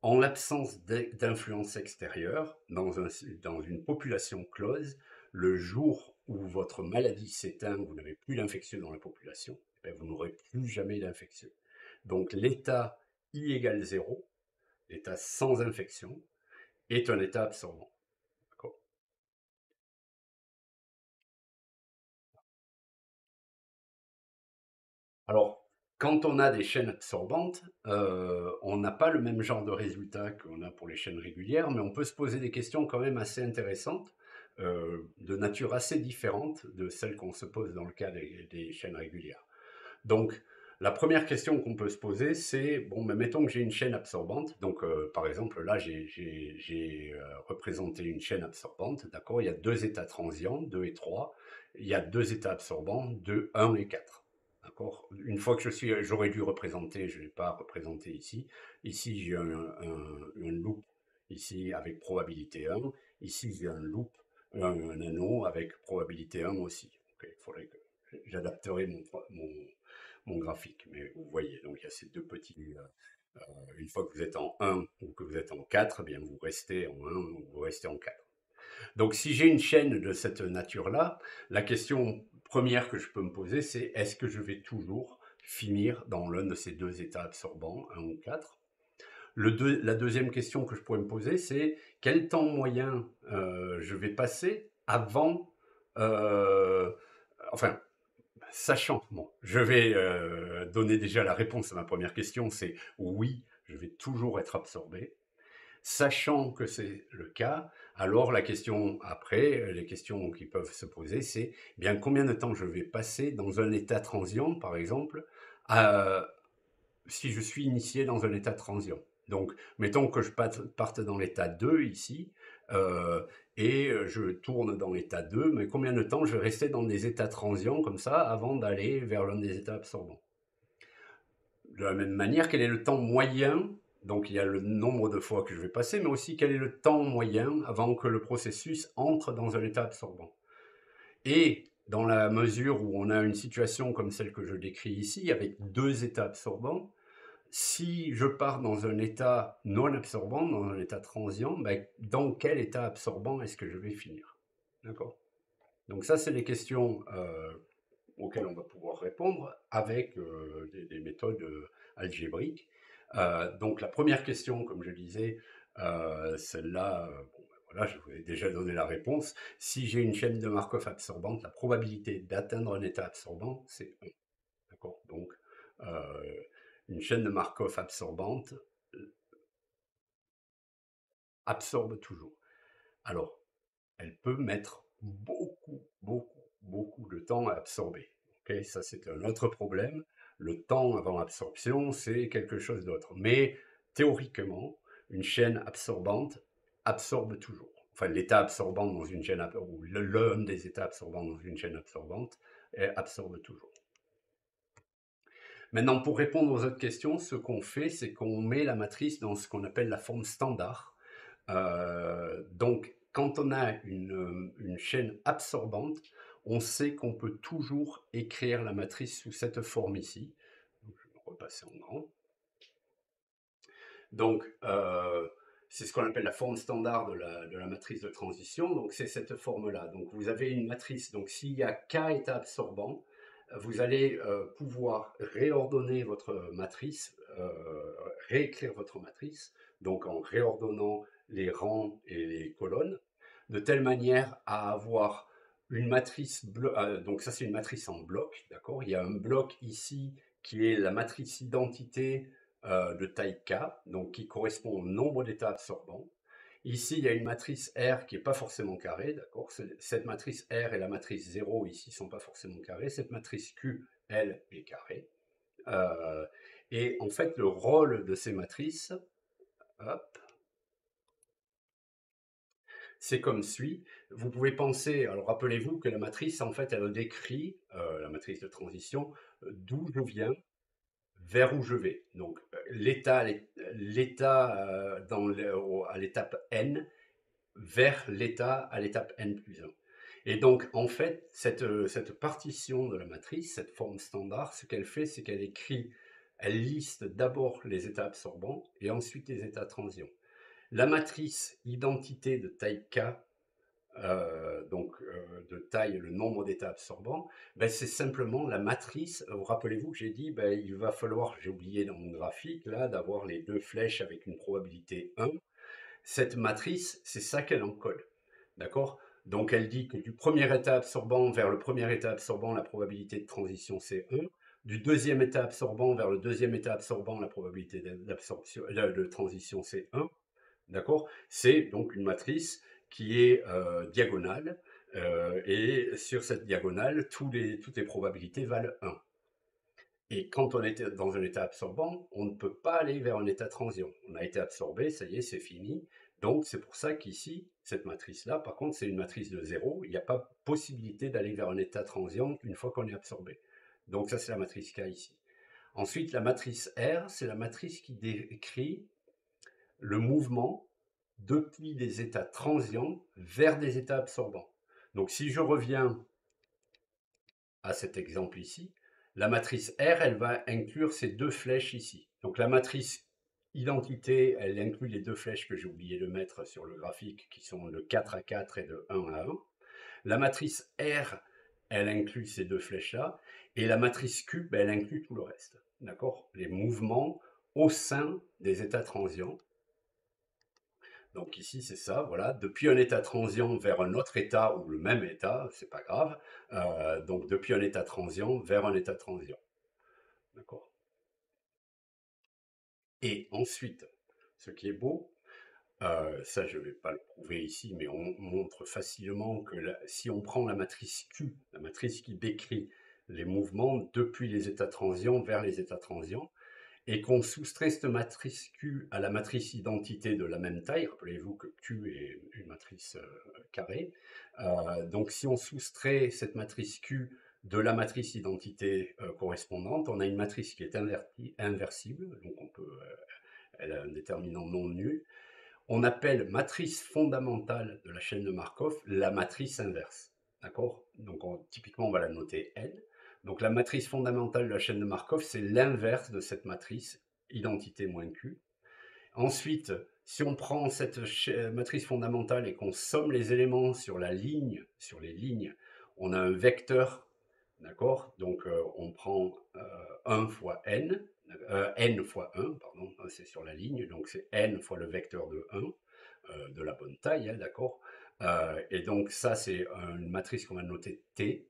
en l'absence d'influence extérieure dans une population close, le jour où votre maladie s'éteint, vous n'avez plus d'infectieux dans la population, eh vous n'aurez plus jamais d'infectieux. Donc l'état I égale 0, l'état sans infection, est un état absorbant. Alors, quand on a des chaînes absorbantes, on n'a pas le même genre de résultat qu'on a pour les chaînes régulières, mais on peut se poser des questions quand même assez intéressantes, de nature assez différente de celles qu'on se pose dans le cas des chaînes régulières. Donc, la première question qu'on peut se poser, c'est, bon, mais mettons que j'ai une chaîne absorbante. Donc, par exemple, là, j'ai représenté une chaîne absorbante, d'accord? Il y a deux états transients, 2 et 3. Il y a deux états absorbants, 2, 1 et 4. D'accord? Une fois que j'aurais dû représenter, je ne l'ai pas représenté ici. Ici, j'ai un loop, ici, avec probabilité 1. Ici, j'ai un loop, un anneau avec probabilité 1 aussi. Ok, il faudrait que j'adapterai mon graphique. Mais vous voyez, donc il y a ces deux petits. Une fois que vous êtes en 1 ou que vous êtes en 4, eh bien vous restez en 1 ou vous restez en 4. Donc si j'ai une chaîne de cette nature-là, la question première que je peux me poser, c'est est-ce que je vais toujours finir dans l'un de ces deux états absorbants, 1 ou 4? La deuxième question que je pourrais me poser, c'est quel temps moyen je vais passer avant... euh, enfin, sachant, bon, je vais donner déjà la réponse à ma première question, c'est oui, je vais toujours être absorbé. Sachant que c'est le cas, alors la question après, les questions qui peuvent se poser, c'est bien combien de temps je vais passer dans un état transient, par exemple, à, si je suis initié dans un état transient. Donc, mettons que je parte dans l'état 2 ici, euh, et je tourne dans l'état 2, mais combien de temps je vais rester dans des états transients comme ça avant d'aller vers l'un des états absorbants? De la même manière, quel est le temps moyen? Donc il y a le nombre de fois que je vais passer, mais aussi quel est le temps moyen avant que le processus entre dans un état absorbant. Et dans la mesure où on a une situation comme celle que je décris ici, avec deux états absorbants, si je pars dans un état non absorbant, dans un état transient, ben, dans quel état absorbant est-ce que je vais finir? D'accord? Donc ça, c'est les questions auxquelles on va pouvoir répondre avec des méthodes algébriques. Donc la première question, comme je disais, celle-là, bon, ben voilà, je vous ai déjà donné la réponse. Si j'ai une chaîne de Markov absorbante, la probabilité d'atteindre un état absorbant, c'est 1. D'accord? Donc, euh, une chaîne de Markov absorbante absorbe toujours. Alors, elle peut mettre beaucoup, beaucoup, beaucoup de temps à absorber. Ok, ça, c'est un autre problème. Le temps avant absorption, c'est quelque chose d'autre. Mais théoriquement, une chaîne absorbante absorbe toujours. Enfin, l'état absorbant dans une chaîne, ou l'un des états absorbants dans une chaîne absorbante absorbe toujours. Maintenant, pour répondre aux autres questions, ce qu'on fait, c'est qu'on met la matrice dans ce qu'on appelle la forme standard. Donc, quand on a une chaîne absorbante, on sait qu'on peut toujours écrire la matrice sous cette forme ici. Donc, je vais repasser en grand. Donc, c'est ce qu'on appelle la forme standard de la matrice de transition. Donc, c'est cette forme-là. Donc, vous avez une matrice. Donc, s'il y a K états absorbants, vous allez pouvoir réordonner votre matrice, réécrire votre matrice, donc en réordonnant les rangs et les colonnes, de telle manière à avoir une matrice, donc ça c'est une matrice en bloc, d'accord. Il y a un bloc ici qui est la matrice identité de taille K, donc qui correspond au nombre d'états absorbants. Ici, il y a une matrice R qui n'est pas forcément carrée, d'accord. Cette matrice R et la matrice 0 ici ne sont pas forcément carrées. Cette matrice Q, elle, est carrée. Euh, et en fait, le rôle de ces matrices, hop, c'est comme suit. Vous pouvez penser, alors rappelez-vous que la matrice, en fait, elle décrit, la matrice de transition, d'où je viens, vers où je vais. Donc, l'état à l'étape n, vers l'état à l'étape n plus 1. Et donc, en fait, cette partition de la matrice, cette forme standard, ce qu'elle fait, c'est qu'elle écrit, elle liste d'abord les états absorbants et ensuite les états transients. La matrice identité de taille K, de taille, le nombre d'états absorbants, ben, c'est simplement la matrice. Rappelez-vous que j'ai dit, ben, il va falloir, j'ai oublié dans mon graphique, là, d'avoir les deux flèches avec une probabilité 1. Cette matrice, c'est ça qu'elle encode. D'accord. Donc elle dit que du premier état absorbant vers le premier état absorbant, la probabilité de transition c'est 1. Du deuxième état absorbant vers le deuxième état absorbant, la probabilité d'absorption, de transition c'est 1. D'accord. C'est donc une matrice qui est diagonale. Et sur cette diagonale, toutes les probabilités valent 1. Et quand on est dans un état absorbant, on ne peut pas aller vers un état transient. On a été absorbé, ça y est, c'est fini. Donc c'est pour ça qu'ici, cette matrice-là, par contre, c'est une matrice de 0. Il n'y a pas possibilité d'aller vers un état transient une fois qu'on est absorbé. Donc ça, c'est la matrice K ici. Ensuite, la matrice R, c'est la matrice qui décrit le mouvement depuis des états transients vers des états absorbants. Donc si je reviens à cet exemple ici, la matrice R, elle va inclure ces deux flèches ici. Donc la matrice identité, elle inclut les deux flèches que j'ai oublié de mettre sur le graphique, qui sont de 4 à 4 et de 1 à 1. La matrice R, elle inclut ces deux flèches-là. Et la matrice Q, ben, elle inclut tout le reste. D'accord. Les mouvements au sein des états transients. Donc ici, c'est ça, voilà, depuis un état transient vers un autre état ou le même état, c'est pas grave. Donc depuis un état transient vers un état transient. D'accord. Et ensuite, ce qui est beau, ça je ne vais pas le prouver ici, mais on montre facilement que si on prend la matrice Q, la matrice qui décrit les mouvements depuis les états transients vers les états transients, et qu'on soustrait cette matrice Q à la matrice identité de la même taille, rappelez-vous que Q est une matrice carrée, donc si on soustrait cette matrice Q de la matrice identité correspondante, on a une matrice qui est inversible, donc elle a un déterminant non nul. On appelle matrice fondamentale de la chaîne de Markov la matrice inverse. D'accord. Donc typiquement, on va la noter N. Donc la matrice fondamentale de la chaîne de Markov, c'est l'inverse de cette matrice, identité moins Q. Ensuite, si on prend cette matrice fondamentale et qu'on somme les éléments sur la ligne, sur les lignes, on a un vecteur, d'accord. Donc on prend 1 fois n, n fois 1, pardon, c'est sur la ligne, donc c'est n fois le vecteur de 1, de la bonne taille, hein, d'accord. Et donc ça, c'est une matrice qu'on va noter T,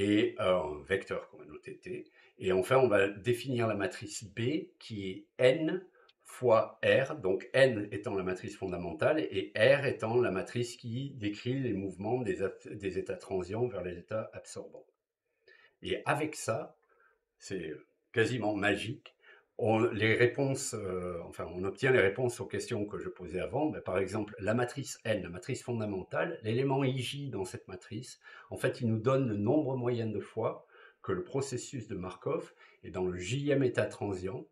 et un vecteur qu'on va noter T. Et enfin, on va définir la matrice B qui est n fois R, donc n étant la matrice fondamentale et R étant la matrice qui décrit les mouvements des états transients vers les états absorbants. Et avec ça, c'est quasiment magique. Les réponses, enfin, on obtient les réponses aux questions que je posais avant. Ben, par exemple, la matrice N, la matrice fondamentale, l'élément IJ dans cette matrice, en fait, il nous donne le nombre moyen de fois que le processus de Markov est dans le Jème état transient,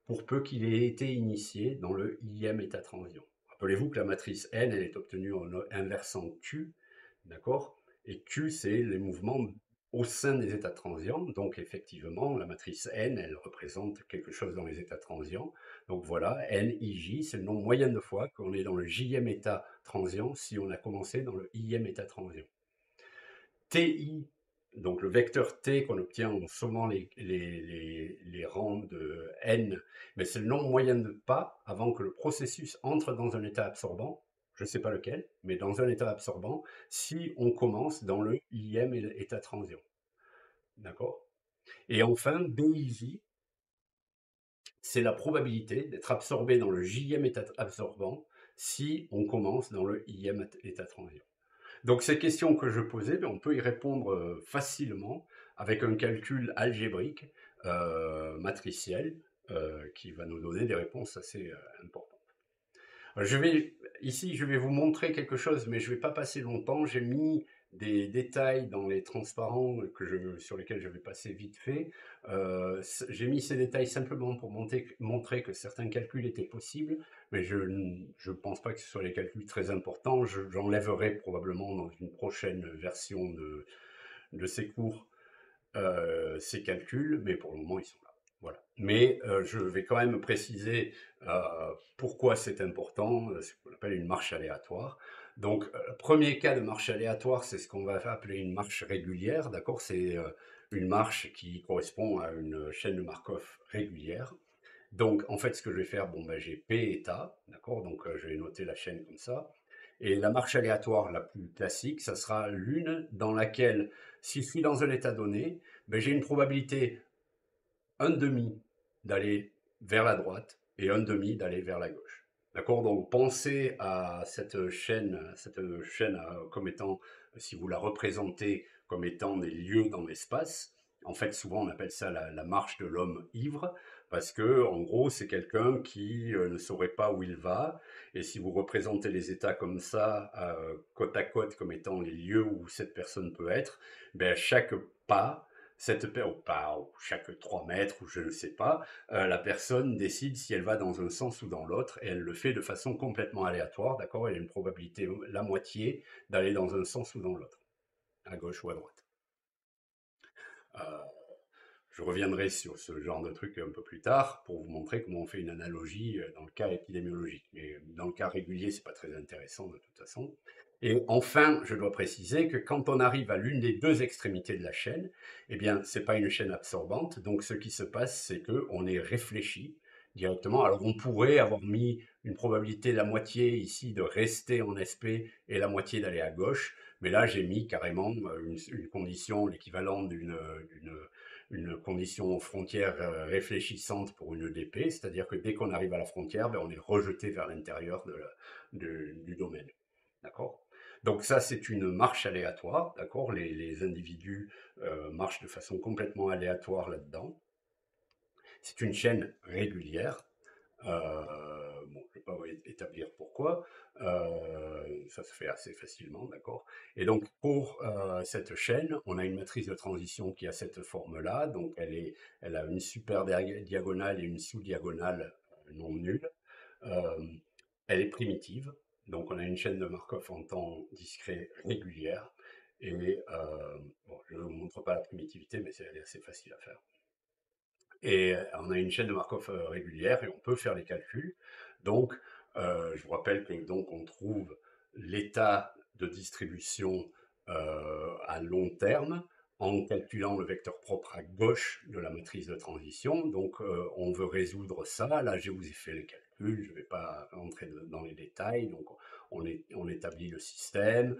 pour peu qu'il ait été initié dans le Im état transient. Rappelez-vous que la matrice N, elle est obtenue en inversant Q, d'accord? Et Q, c'est les mouvements au sein des états transients. Donc effectivement, la matrice N, elle représente quelque chose dans les états transients. Donc voilà, NIJ, c'est le nombre moyen de fois qu'on est dans le Jème état transient si on a commencé dans le Im état transient. TI, donc le vecteur T qu'on obtient en sommant les rangs de N, mais c'est le nombre moyen de pas avant que le processus entre dans un état absorbant, je ne sais pas lequel, mais dans un état absorbant, si on commence dans le Im état transient. D'accord? Et enfin, BIJ, c'est la probabilité d'être absorbé dans le Jème état absorbant si on commence dans le Im état transient. Donc ces questions que je posais, ben, on peut y répondre facilement avec un calcul algébrique matriciel qui va nous donner des réponses assez importantes. Ici, je vais vous montrer quelque chose, mais je ne vais pas passer longtemps. J'ai mis des détails dans les transparents sur lesquels je vais passer vite fait. J'ai mis ces détails simplement pour montrer que certains calculs étaient possibles, mais je ne pense pas que ce soit les calculs très importants. J'enlèverai probablement dans une prochaine version de ces cours ces calculs, mais pour le moment, ils sont là. Voilà. Mais je vais quand même préciser pourquoi c'est important, ce qu'on appelle une marche aléatoire. Donc, premier cas de marche aléatoire, c'est ce qu'on va appeler une marche régulière, d'accord? C'est une marche qui correspond à une chaîne de Markov régulière. Donc, en fait, ce que je vais faire, bon, ben, j'ai P état, d'accord? Donc, je vais noter la chaîne comme ça. Et la marche aléatoire la plus classique, ça sera l'une dans laquelle, si je suis dans un état donné, ben, j'ai une probabilité 1 demi d'aller vers la droite et 1 demi d'aller vers la gauche. D'accord? Donc pensez à cette chaîne comme étant, si vous la représentez comme étant des lieux dans l'espace, en fait souvent on appelle ça la marche de l'homme ivre, parce que en gros c'est quelqu'un qui ne saurait pas où il va, et si vous représentez les états comme ça, côte à côte comme étant les lieux où cette personne peut être, ben chaque pas cette paire ou pas, ou chaque 3 mètres, ou je ne sais pas, la personne décide si elle va dans un sens ou dans l'autre, et elle le fait de façon complètement aléatoire, d'accord? Elle a une probabilité la moitié d'aller dans un sens ou dans l'autre, à gauche ou à droite. Euh, je reviendrai sur ce genre de truc un peu plus tard pour vous montrer comment on fait une analogie dans le cas épidémiologique. Mais dans le cas régulier, c'est pas très intéressant de toute façon. Et enfin, je dois préciser que quand on arrive à l'une des deux extrémités de la chaîne, eh bien, c'est pas une chaîne absorbante. Donc, ce qui se passe, c'est que on est réfléchi directement. Alors, on pourrait avoir mis une probabilité la moitié ici de rester en SP et la moitié d'aller à gauche. Mais là, j'ai mis carrément une condition, l'équivalent une condition frontière réfléchissante pour une EDP, c'est-à-dire que dès qu'on arrive à la frontière, ben, on est rejeté vers l'intérieur du domaine. D'accord? Donc ça, c'est une marche aléatoire, d'accord? Les individus marchent de façon complètement aléatoire là-dedans. C'est une chaîne régulière. Bon, je ne vais pas vous établir pourquoi. Ça se fait assez facilement, d'accord. Et donc, pour cette chaîne, on a une matrice de transition qui a cette forme-là. Donc, elle a une super diagonale et une sous-diagonale non nulle. Euh, Elle est primitive. Donc, on a une chaîne de Markov en temps discret régulière. Et bon, je ne vous montre pas la primitivité, mais c'est assez facile à faire. Et on a une chaîne de Markov régulière et on peut faire les calculs. Donc, je vous rappelle que donc on trouve l'état de distribution à long terme en calculant le vecteur propre à gauche de la matrice de transition. Donc, on veut résoudre ça. Là, je vous ai fait les calculs. Je ne vais pas rentrer dans les détails. Donc, on établit le système.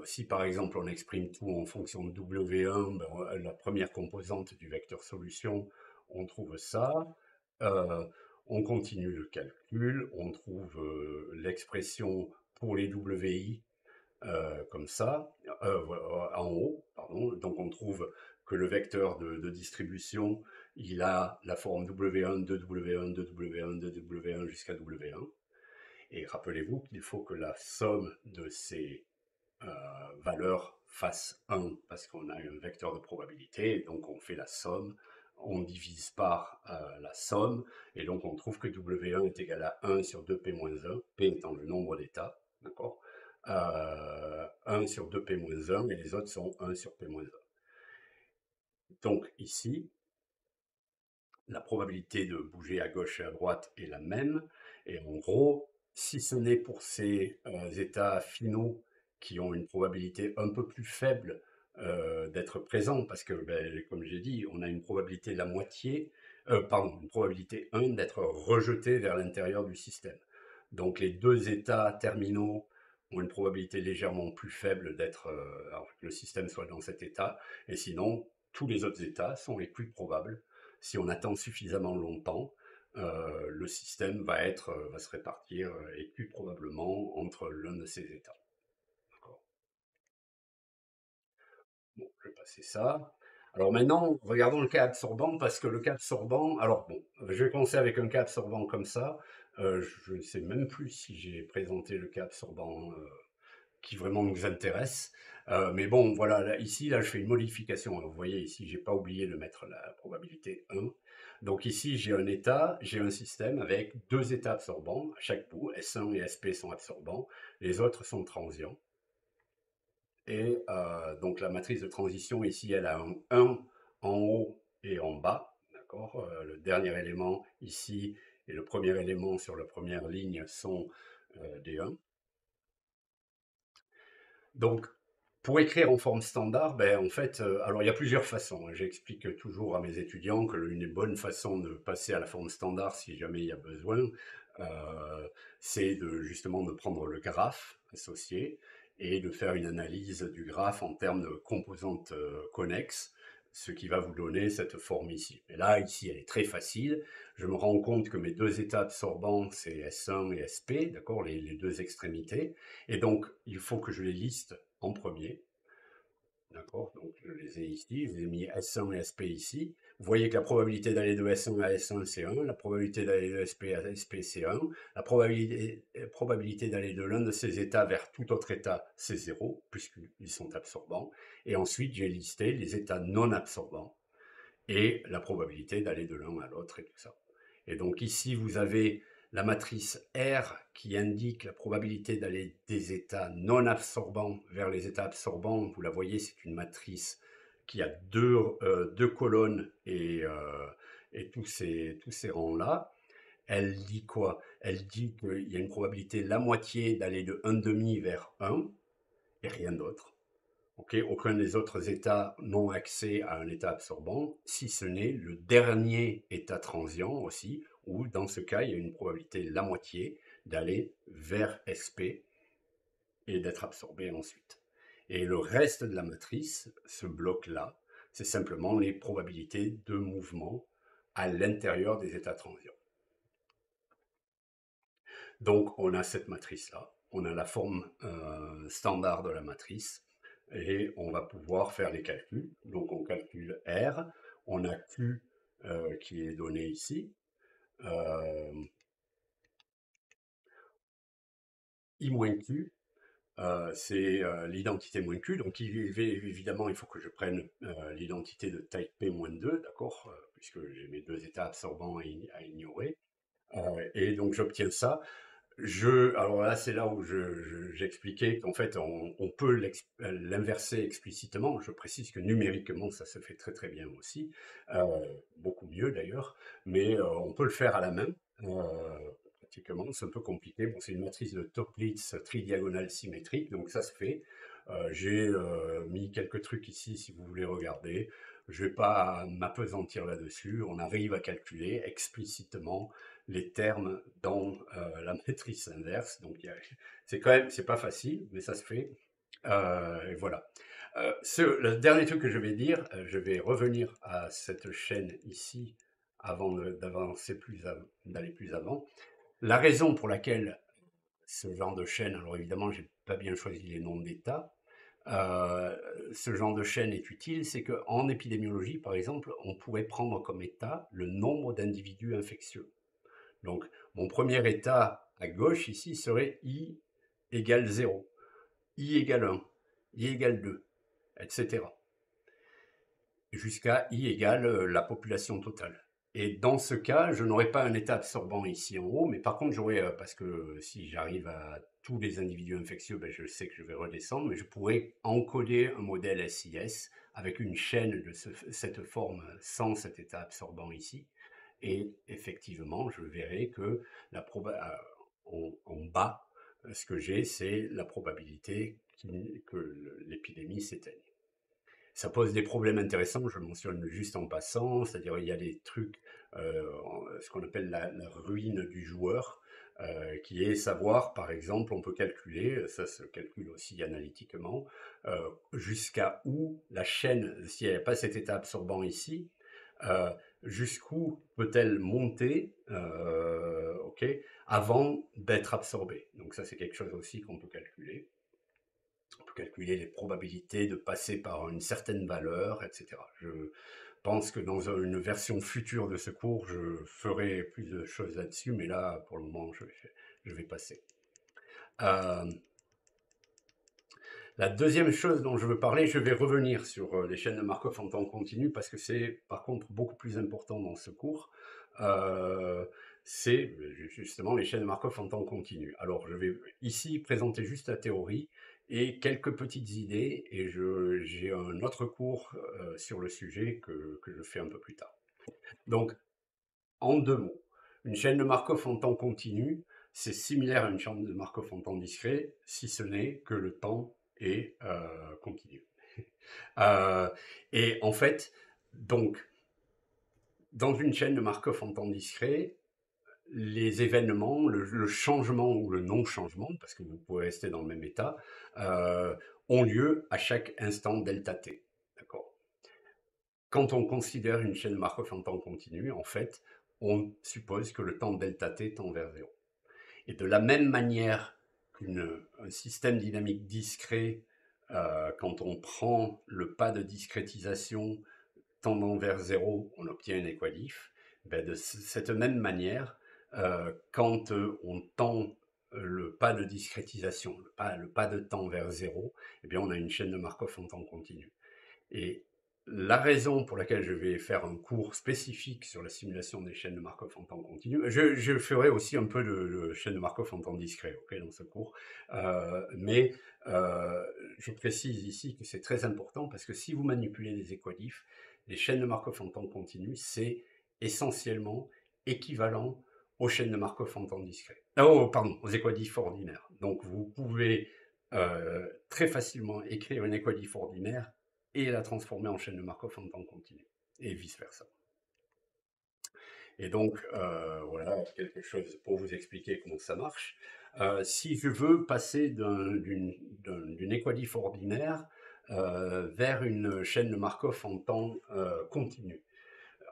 Si par exemple on exprime tout en fonction de W1, ben, la première composante du vecteur solution, on trouve ça, euh, on continue le calcul, on trouve l'expression pour les WI comme ça, en haut, pardon. Donc on trouve que le vecteur de distribution, il a la forme W1, 2W1, 2W1, 2W1 jusqu'à W1. Et rappelez-vous qu'il faut que la somme de ces valeur fasse 1 parce qu'on a un vecteur de probabilité, donc on fait la somme, on divise par la somme, et donc on trouve que W1 est égal à 1 sur 2P-1, P étant le nombre d'états, d'accord, 1 sur 2P-1, et les autres sont 1 sur P-1. Donc ici, la probabilité de bouger à gauche et à droite est la même. Et en gros, si ce n'est pour ces états finaux qui ont une probabilité un peu plus faible d'être présents, parce que, ben, comme j'ai dit, on a une probabilité de la moitié, pardon, une probabilité 1 d'être rejeté vers l'intérieur du système. Donc les deux états terminaux ont une probabilité légèrement plus faible d'être, que le système soit dans cet état, et sinon, tous les autres états sont les plus probables. Si on attend suffisamment longtemps, le système va se répartir et plus probablement entre l'un de ces états. Bon, je vais passer ça. Alors maintenant, regardons le cas absorbant, parce que le cas absorbant, alors bon, je vais commencer avec un cas absorbant comme ça. Je ne sais même plus si j'ai présenté le cas absorbant qui vraiment nous intéresse. Mais bon, voilà, là, ici, là, je fais une modification. Alors, vous voyez, ici, j'ai pas oublié de mettre la probabilité 1. Donc ici, j'ai un état, j'ai un système avec deux états absorbants à chaque bout. S1 et SP sont absorbants, les autres sont transients. Et donc la matrice de transition, ici, elle a un 1 en haut et en bas. D'accord. Le dernier élément ici et le premier élément sur la première ligne sont des 1. Donc, pour écrire en forme standard, ben, en fait, alors il y a plusieurs façons, hein. J'explique toujours à mes étudiants que l'une des bonnes façons de passer à la forme standard, si jamais il y a besoin, c'est justement de prendre le graphe associé et de faire une analyse du graphe en termes de composantes connexes, ce qui va vous donner cette forme ici. Et là, ici, elle est très facile. Je me rends compte que mes deux états absorbants, c'est S1 et SP, d'accord, les deux extrémités. Et donc, il faut que je les liste en premier. D'accord. Donc, je les ai ici. Je les ai mis S1 et SP ici. Vous voyez que la probabilité d'aller de S1 à S1, c'est 1. La probabilité d'aller de SP à SP, c'est 1. La probabilité d'aller de l'un de ces états vers tout autre état, c'est 0, puisqu'ils sont absorbants. Et ensuite, j'ai listé les états non absorbants et la probabilité d'aller de l'un à l'autre et tout ça. Et donc ici, vous avez la matrice R qui indique la probabilité d'aller des états non absorbants vers les états absorbants. Vous la voyez, c'est une matrice qui a deux colonnes et tous ces rangs-là. Elle dit quoi? Elle dit qu'il y a une probabilité la moitié d'aller de 1,5 vers 1 et rien d'autre. Okay, aucun des autres états n'ont accès à un état absorbant, si ce n'est le dernier état transient aussi, où dans ce cas, il y a une probabilité la moitié d'aller vers SP et d'être absorbé ensuite. Et le reste de la matrice, ce bloc-là, c'est simplement les probabilités de mouvement à l'intérieur des états transients. Donc on a cette matrice-là, on a la forme standard de la matrice, et on va pouvoir faire les calculs. Donc on calcule R, on a Q qui est donné ici, I moins Q, c'est l'identité moins Q, donc évidemment il faut que je prenne l'identité de taille P-2, d'accord, puisque j'ai mes deux états absorbants à ignorer, et donc j'obtiens ça. Alors là, c'est là où j'expliquais qu'en fait, on peut l'inverser explicitement. Je précise que numériquement, ça se fait très très bien aussi, beaucoup mieux d'ailleurs, mais on peut le faire à la main. Pratiquement, c'est un peu compliqué. Bon, c'est une matrice de Toeplitz tridiagonale symétrique, donc ça se fait. J'ai mis quelques trucs ici si vous voulez regarder. Je ne vais pas m'apesantir là-dessus. On arrive à calculer explicitement les termes dans la matrice inverse. Donc c'est quand même, c'est pas facile, mais ça se fait. Et voilà. Le dernier truc que je vais dire, je vais revenir à cette chaîne ici avant d'avancer d'aller plus avant. La raison pour laquelle ce genre de chaîne, alors évidemment, j'ai pas bien choisi les noms d'états, ce genre de chaîne est utile, c'est qu'en épidémiologie, par exemple, on pourrait prendre comme état le nombre d'individus infectieux. Donc, mon premier état à gauche ici serait I égale 0, I égale 1, I égale 2, etc. Jusqu'à I égale la population totale. Et dans ce cas, je n'aurai pas un état absorbant ici en haut, mais par contre, j'aurai, parce que si j'arrive à tous les individus infectieux, ben, je sais que je vais redescendre, mais je pourrais encoder un modèle SIS avec une chaîne de cette forme sans cet état absorbant ici. Et effectivement, je verrai que en bas, ce que j'ai, c'est la probabilité que l'épidémie s'éteigne. Ça pose des problèmes intéressants, je le mentionne juste en passant, c'est-à-dire il y a des trucs, ce qu'on appelle la ruine du joueur, qui est savoir, par exemple, on peut calculer, ça se calcule aussi analytiquement, jusqu'à où la chaîne, s'il n'y a pas cet état absorbant ici, euh, jusqu'où peut-elle monter, ok, avant d'être absorbée. Donc ça c'est quelque chose aussi qu'on peut calculer. On peut calculer les probabilités de passer par une certaine valeur, etc. Je pense que dans une version future de ce cours, je ferai plus de choses là-dessus, mais là, pour le moment, je vais passer. La deuxième chose dont je veux parler, je vais revenir sur les chaînes de Markov en temps continu, parce que c'est par contre beaucoup plus important dans ce cours. C'est justement les chaînes de Markov en temps continu. Alors, je vais ici présenter juste la théorie et quelques petites idées, et j'ai un autre cours sur le sujet que je fais un peu plus tard. Donc, en deux mots, une chaîne de Markov en temps continu, c'est similaire à une chaîne de Markov en temps discret, si ce n'est que le temps est continu. Euh, et en fait, donc, dans une chaîne de Markov en temps discret, les événements, le changement ou le non-changement, parce que vous pouvez rester dans le même état, ont lieu à chaque instant delta t. D'accord. Quand on considère une chaîne Markov en temps continu, en fait, on suppose que le temps delta t tend vers 0. Et de la même manière qu'un système dynamique discret, quand on prend le pas de discrétisation tendant vers 0, on obtient une équadif. Ben de cette même manière, quand on tend le pas de discrétisation, le pas de temps vers 0, eh bien on a une chaîne de Markov en temps continu. Et la raison pour laquelle je vais faire un cours spécifique sur la simulation des chaînes de Markov en temps continu, je ferai aussi un peu de chaîne de Markov en temps discret, okay, dans ce cours, mais je précise ici que c'est très important parce que si vous manipulez des équadifs, les chaînes de Markov en temps continu, c'est essentiellement équivalent aux chaînes de Markov en temps discret. Oh, pardon, aux équadifs ordinaires. Donc vous pouvez très facilement écrire une équadif ordinaire et la transformer en chaîne de Markov en temps continu, et vice-versa. Et donc, voilà quelque chose pour vous expliquer comment ça marche. Si je veux passer d'une équadif ordinaire vers une chaîne de Markov en temps continu,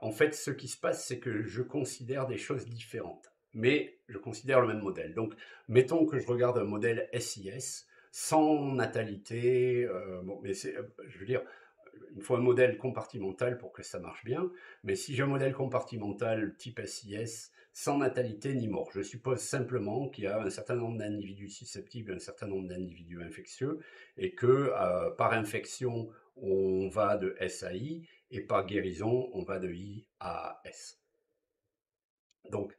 en fait, ce qui se passe, c'est que je considère des choses différentes, mais je considère le même modèle. Donc, mettons que je regarde un modèle SIS sans natalité, bon, mais je veux dire, il faut un modèle compartimental pour que ça marche bien, mais si j'ai un modèle compartimental type SIS sans natalité ni mort, je suppose simplement qu'il y a un certain nombre d'individus susceptibles, un certain nombre d'individus infectieux, et que par infection, on va de S à I, et par guérison, on va de I à S. Donc,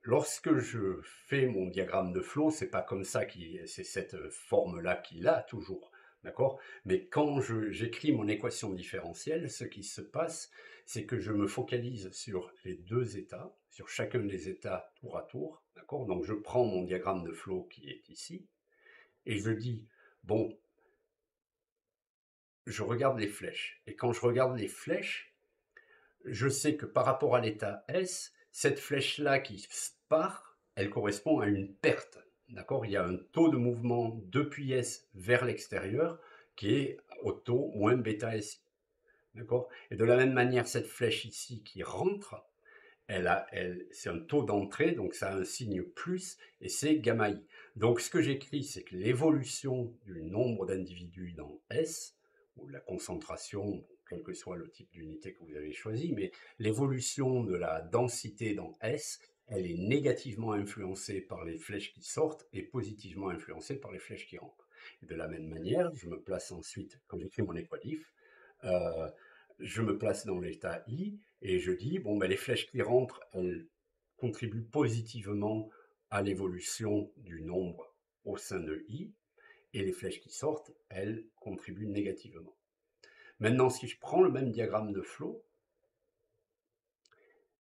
lorsque je fais mon diagramme de flot, c'est pas comme ça, c'est cette forme-là qu'il a toujours, d'accord? Mais quand j'écris mon équation différentielle, ce qui se passe, c'est que je me focalise sur les deux états, sur chacun des états tour à tour, d'accord? Donc je prends mon diagramme de flot qui est ici, et je dis, bon, je regarde les flèches. Et quand je regarde les flèches, je sais que par rapport à l'état S, cette flèche-là qui part, elle correspond à une perte. D'accord? Il y a un taux de mouvement depuis S vers l'extérieur qui est au taux moins bêta SI. D'accord? Et de la même manière, cette flèche ici qui rentre, c'est un taux d'entrée, donc ça a un signe plus, et c'est gamma I. Donc ce que j'écris, c'est que l'évolution du nombre d'individus dans S, ou la concentration, quel que soit le type d'unité que vous avez choisi, mais l'évolution de la densité dans S, elle est négativement influencée par les flèches qui sortent et positivement influencée par les flèches qui rentrent. Et de la même manière, je me place ensuite, quand j'écris mon équalif, euh, je me place dans l'état I et je dis, bon, ben, les flèches qui rentrent, elles contribuent positivement à l'évolution du nombre au sein de I, et les flèches qui sortent, elles, contribuent négativement. Maintenant, si je prends le même diagramme de flow,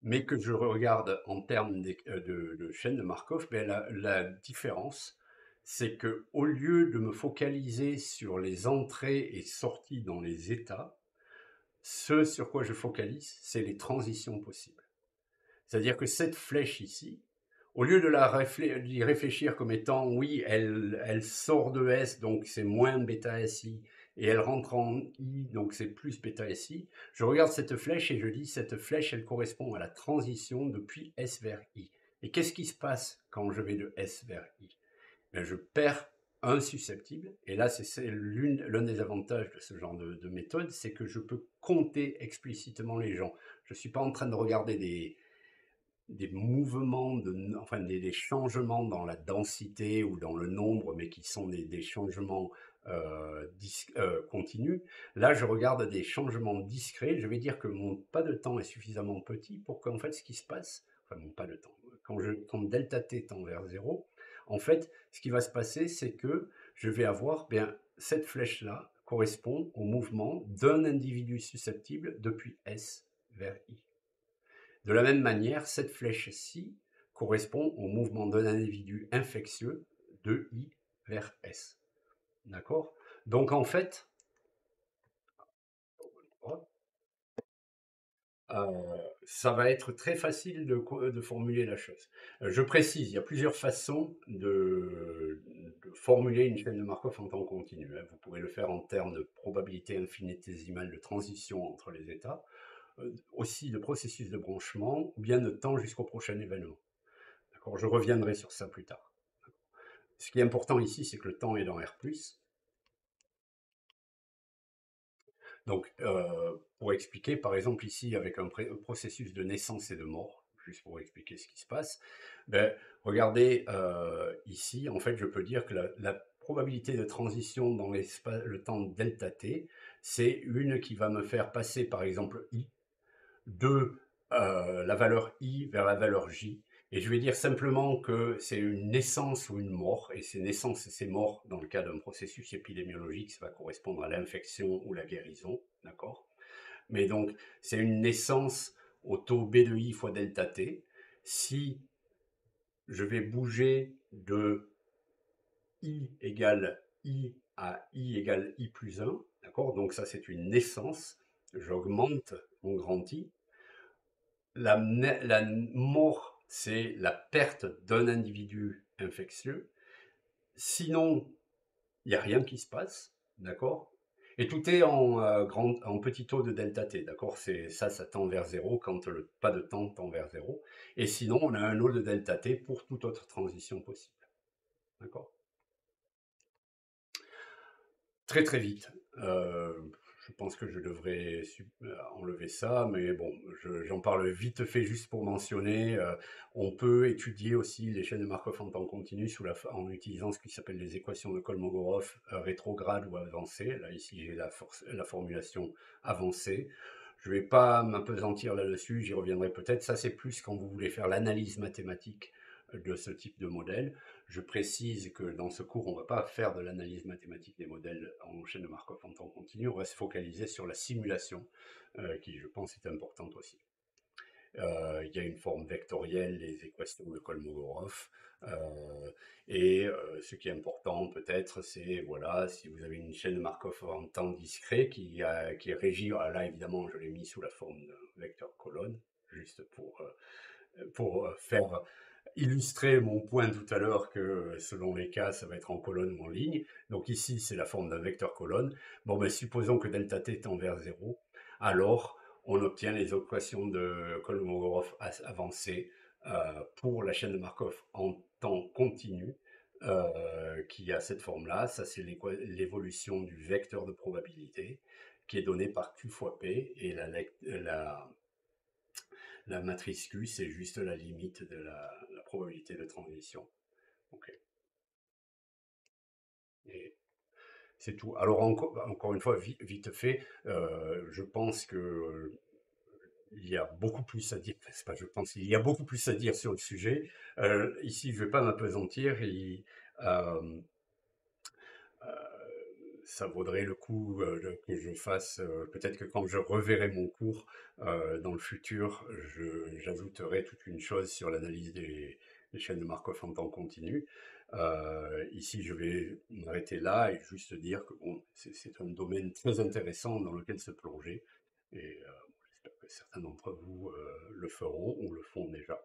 mais que je regarde en termes de chaîne de Markov, ben la différence, c'est que au lieu de me focaliser sur les entrées et sorties dans les états, ce sur quoi je focalise, c'est les transitions possibles. C'est-à-dire que cette flèche ici, au lieu d'y réfléchir comme étant, oui, elle sort de S, donc c'est moins bêta SI, et elle rentre en I, donc c'est plus bêta SI, je regarde cette flèche et je dis, cette flèche, elle correspond à la transition depuis S vers I. Et qu'est-ce qui se passe quand je vais de S vers I? Ben, je perds un susceptible, et là c'est l'un des avantages de ce genre de méthode, c'est que je peux compter explicitement les gens. Je ne suis pas en train de regarder des mouvements, enfin des changements dans la densité ou dans le nombre, mais qui sont des changements continus. Là, je regarde des changements discrets. Je vais dire que mon pas de temps est suffisamment petit pour qu'en fait, ce qui se passe, enfin mon pas de temps, quand delta t tend vers 0, en fait, ce qui va se passer, c'est que je vais avoir, bien, cette flèche-là correspond au mouvement d'un individu susceptible depuis S vers I. De la même manière, cette flèche-ci correspond au mouvement d'un individu infectieux de I vers S. D'accord? Donc en fait, ça va être très facile de formuler la chose. Je précise, il y a plusieurs façons de formuler une chaîne de Markov en temps continu, hein. Vous pouvez le faire en termes de probabilité infinitésimale de transition entre les états, aussi de processus de branchement, ou bien de temps jusqu'au prochain événement. D'accord, je reviendrai sur ça plus tard. Ce qui est important ici, c'est que le temps est dans R+. Donc, pour expliquer, par exemple, ici, avec un processus de naissance et de mort, juste pour expliquer ce qui se passe, ben, regardez ici, en fait, je peux dire que la probabilité de transition dans le temps delta t, c'est une qui va me faire passer, par exemple, I, de la valeur I vers la valeur J. Et je vais dire simplement que c'est une naissance ou une mort, et ces naissances et ces morts, dans le cas d'un processus épidémiologique, ça va correspondre à l'infection ou la guérison, d'accord? Mais donc, c'est une naissance au taux B de I fois delta T. Si je vais bouger de I égale I à I égale I plus 1, d'accord? Donc ça, c'est une naissance. J'augmente mon grand I. La mort, c'est la perte d'un individu infectieux. Sinon, il n'y a rien qui se passe, d'accord? Et tout est en petit taux de delta t, d'accord? Ça tend vers 0 quand le pas de temps tend vers 0. Et sinon, on a un lot de delta t pour toute autre transition possible, d'accord? Très très vite. Je pense que je devrais enlever ça, mais bon, j'en parle vite fait juste pour mentionner. On peut étudier aussi les chaînes de Markov en temps continu en utilisant ce qui s'appelle les équations de Kolmogorov rétrograde ou avancée. Là, ici, j'ai la formulation avancée. Je ne vais pas m'apesantir là-dessus, j'y reviendrai peut-être. Ça, c'est plus quand vous voulez faire l'analyse mathématique de ce type de modèle. Je précise que dans ce cours, on ne va pas faire de l'analyse mathématique des modèles en chaîne de Markov en temps continu, on va se focaliser sur la simulation, qui je pense est importante aussi. Il y a une forme vectorielle, les équations de Kolmogorov, et ce qui est important peut-être, c'est voilà, si vous avez une chaîne de Markov en temps discret qui est régie, là évidemment je l'ai mis sous la forme de vecteur colonne, juste pour faire illustrer mon point tout à l'heure que selon les cas, ça va être en colonne ou en ligne. Donc ici, c'est la forme d'un vecteur colonne. Bon, ben, supposons que delta t tend vers 0, alors on obtient les équations de Kolmogorov avancées pour la chaîne de Markov en temps continu qui a cette forme-là. Ça, c'est l'évolution du vecteur de probabilité qui est donné par Q fois P, et la matrice Q, c'est juste la limite de la probabilité de transition. Ok. Et c'est tout. Alors encore une fois, vite fait, je pense que il y a beaucoup plus à dire. Enfin, c'est pas, je pense, il y a beaucoup plus à dire sur le sujet. Ici, je vais pas m'apesantir. Euh, Ça vaudrait le coup que je fasse, peut-être que quand je reverrai mon cours dans le futur, j'ajouterai toute une chose sur l'analyse des chaînes de Markov en temps continu. Ici, je vais m'arrêter là et juste dire que bon, c'est un domaine très intéressant dans lequel se plonger. Et j'espère que certains d'entre vous le feront ou le font déjà.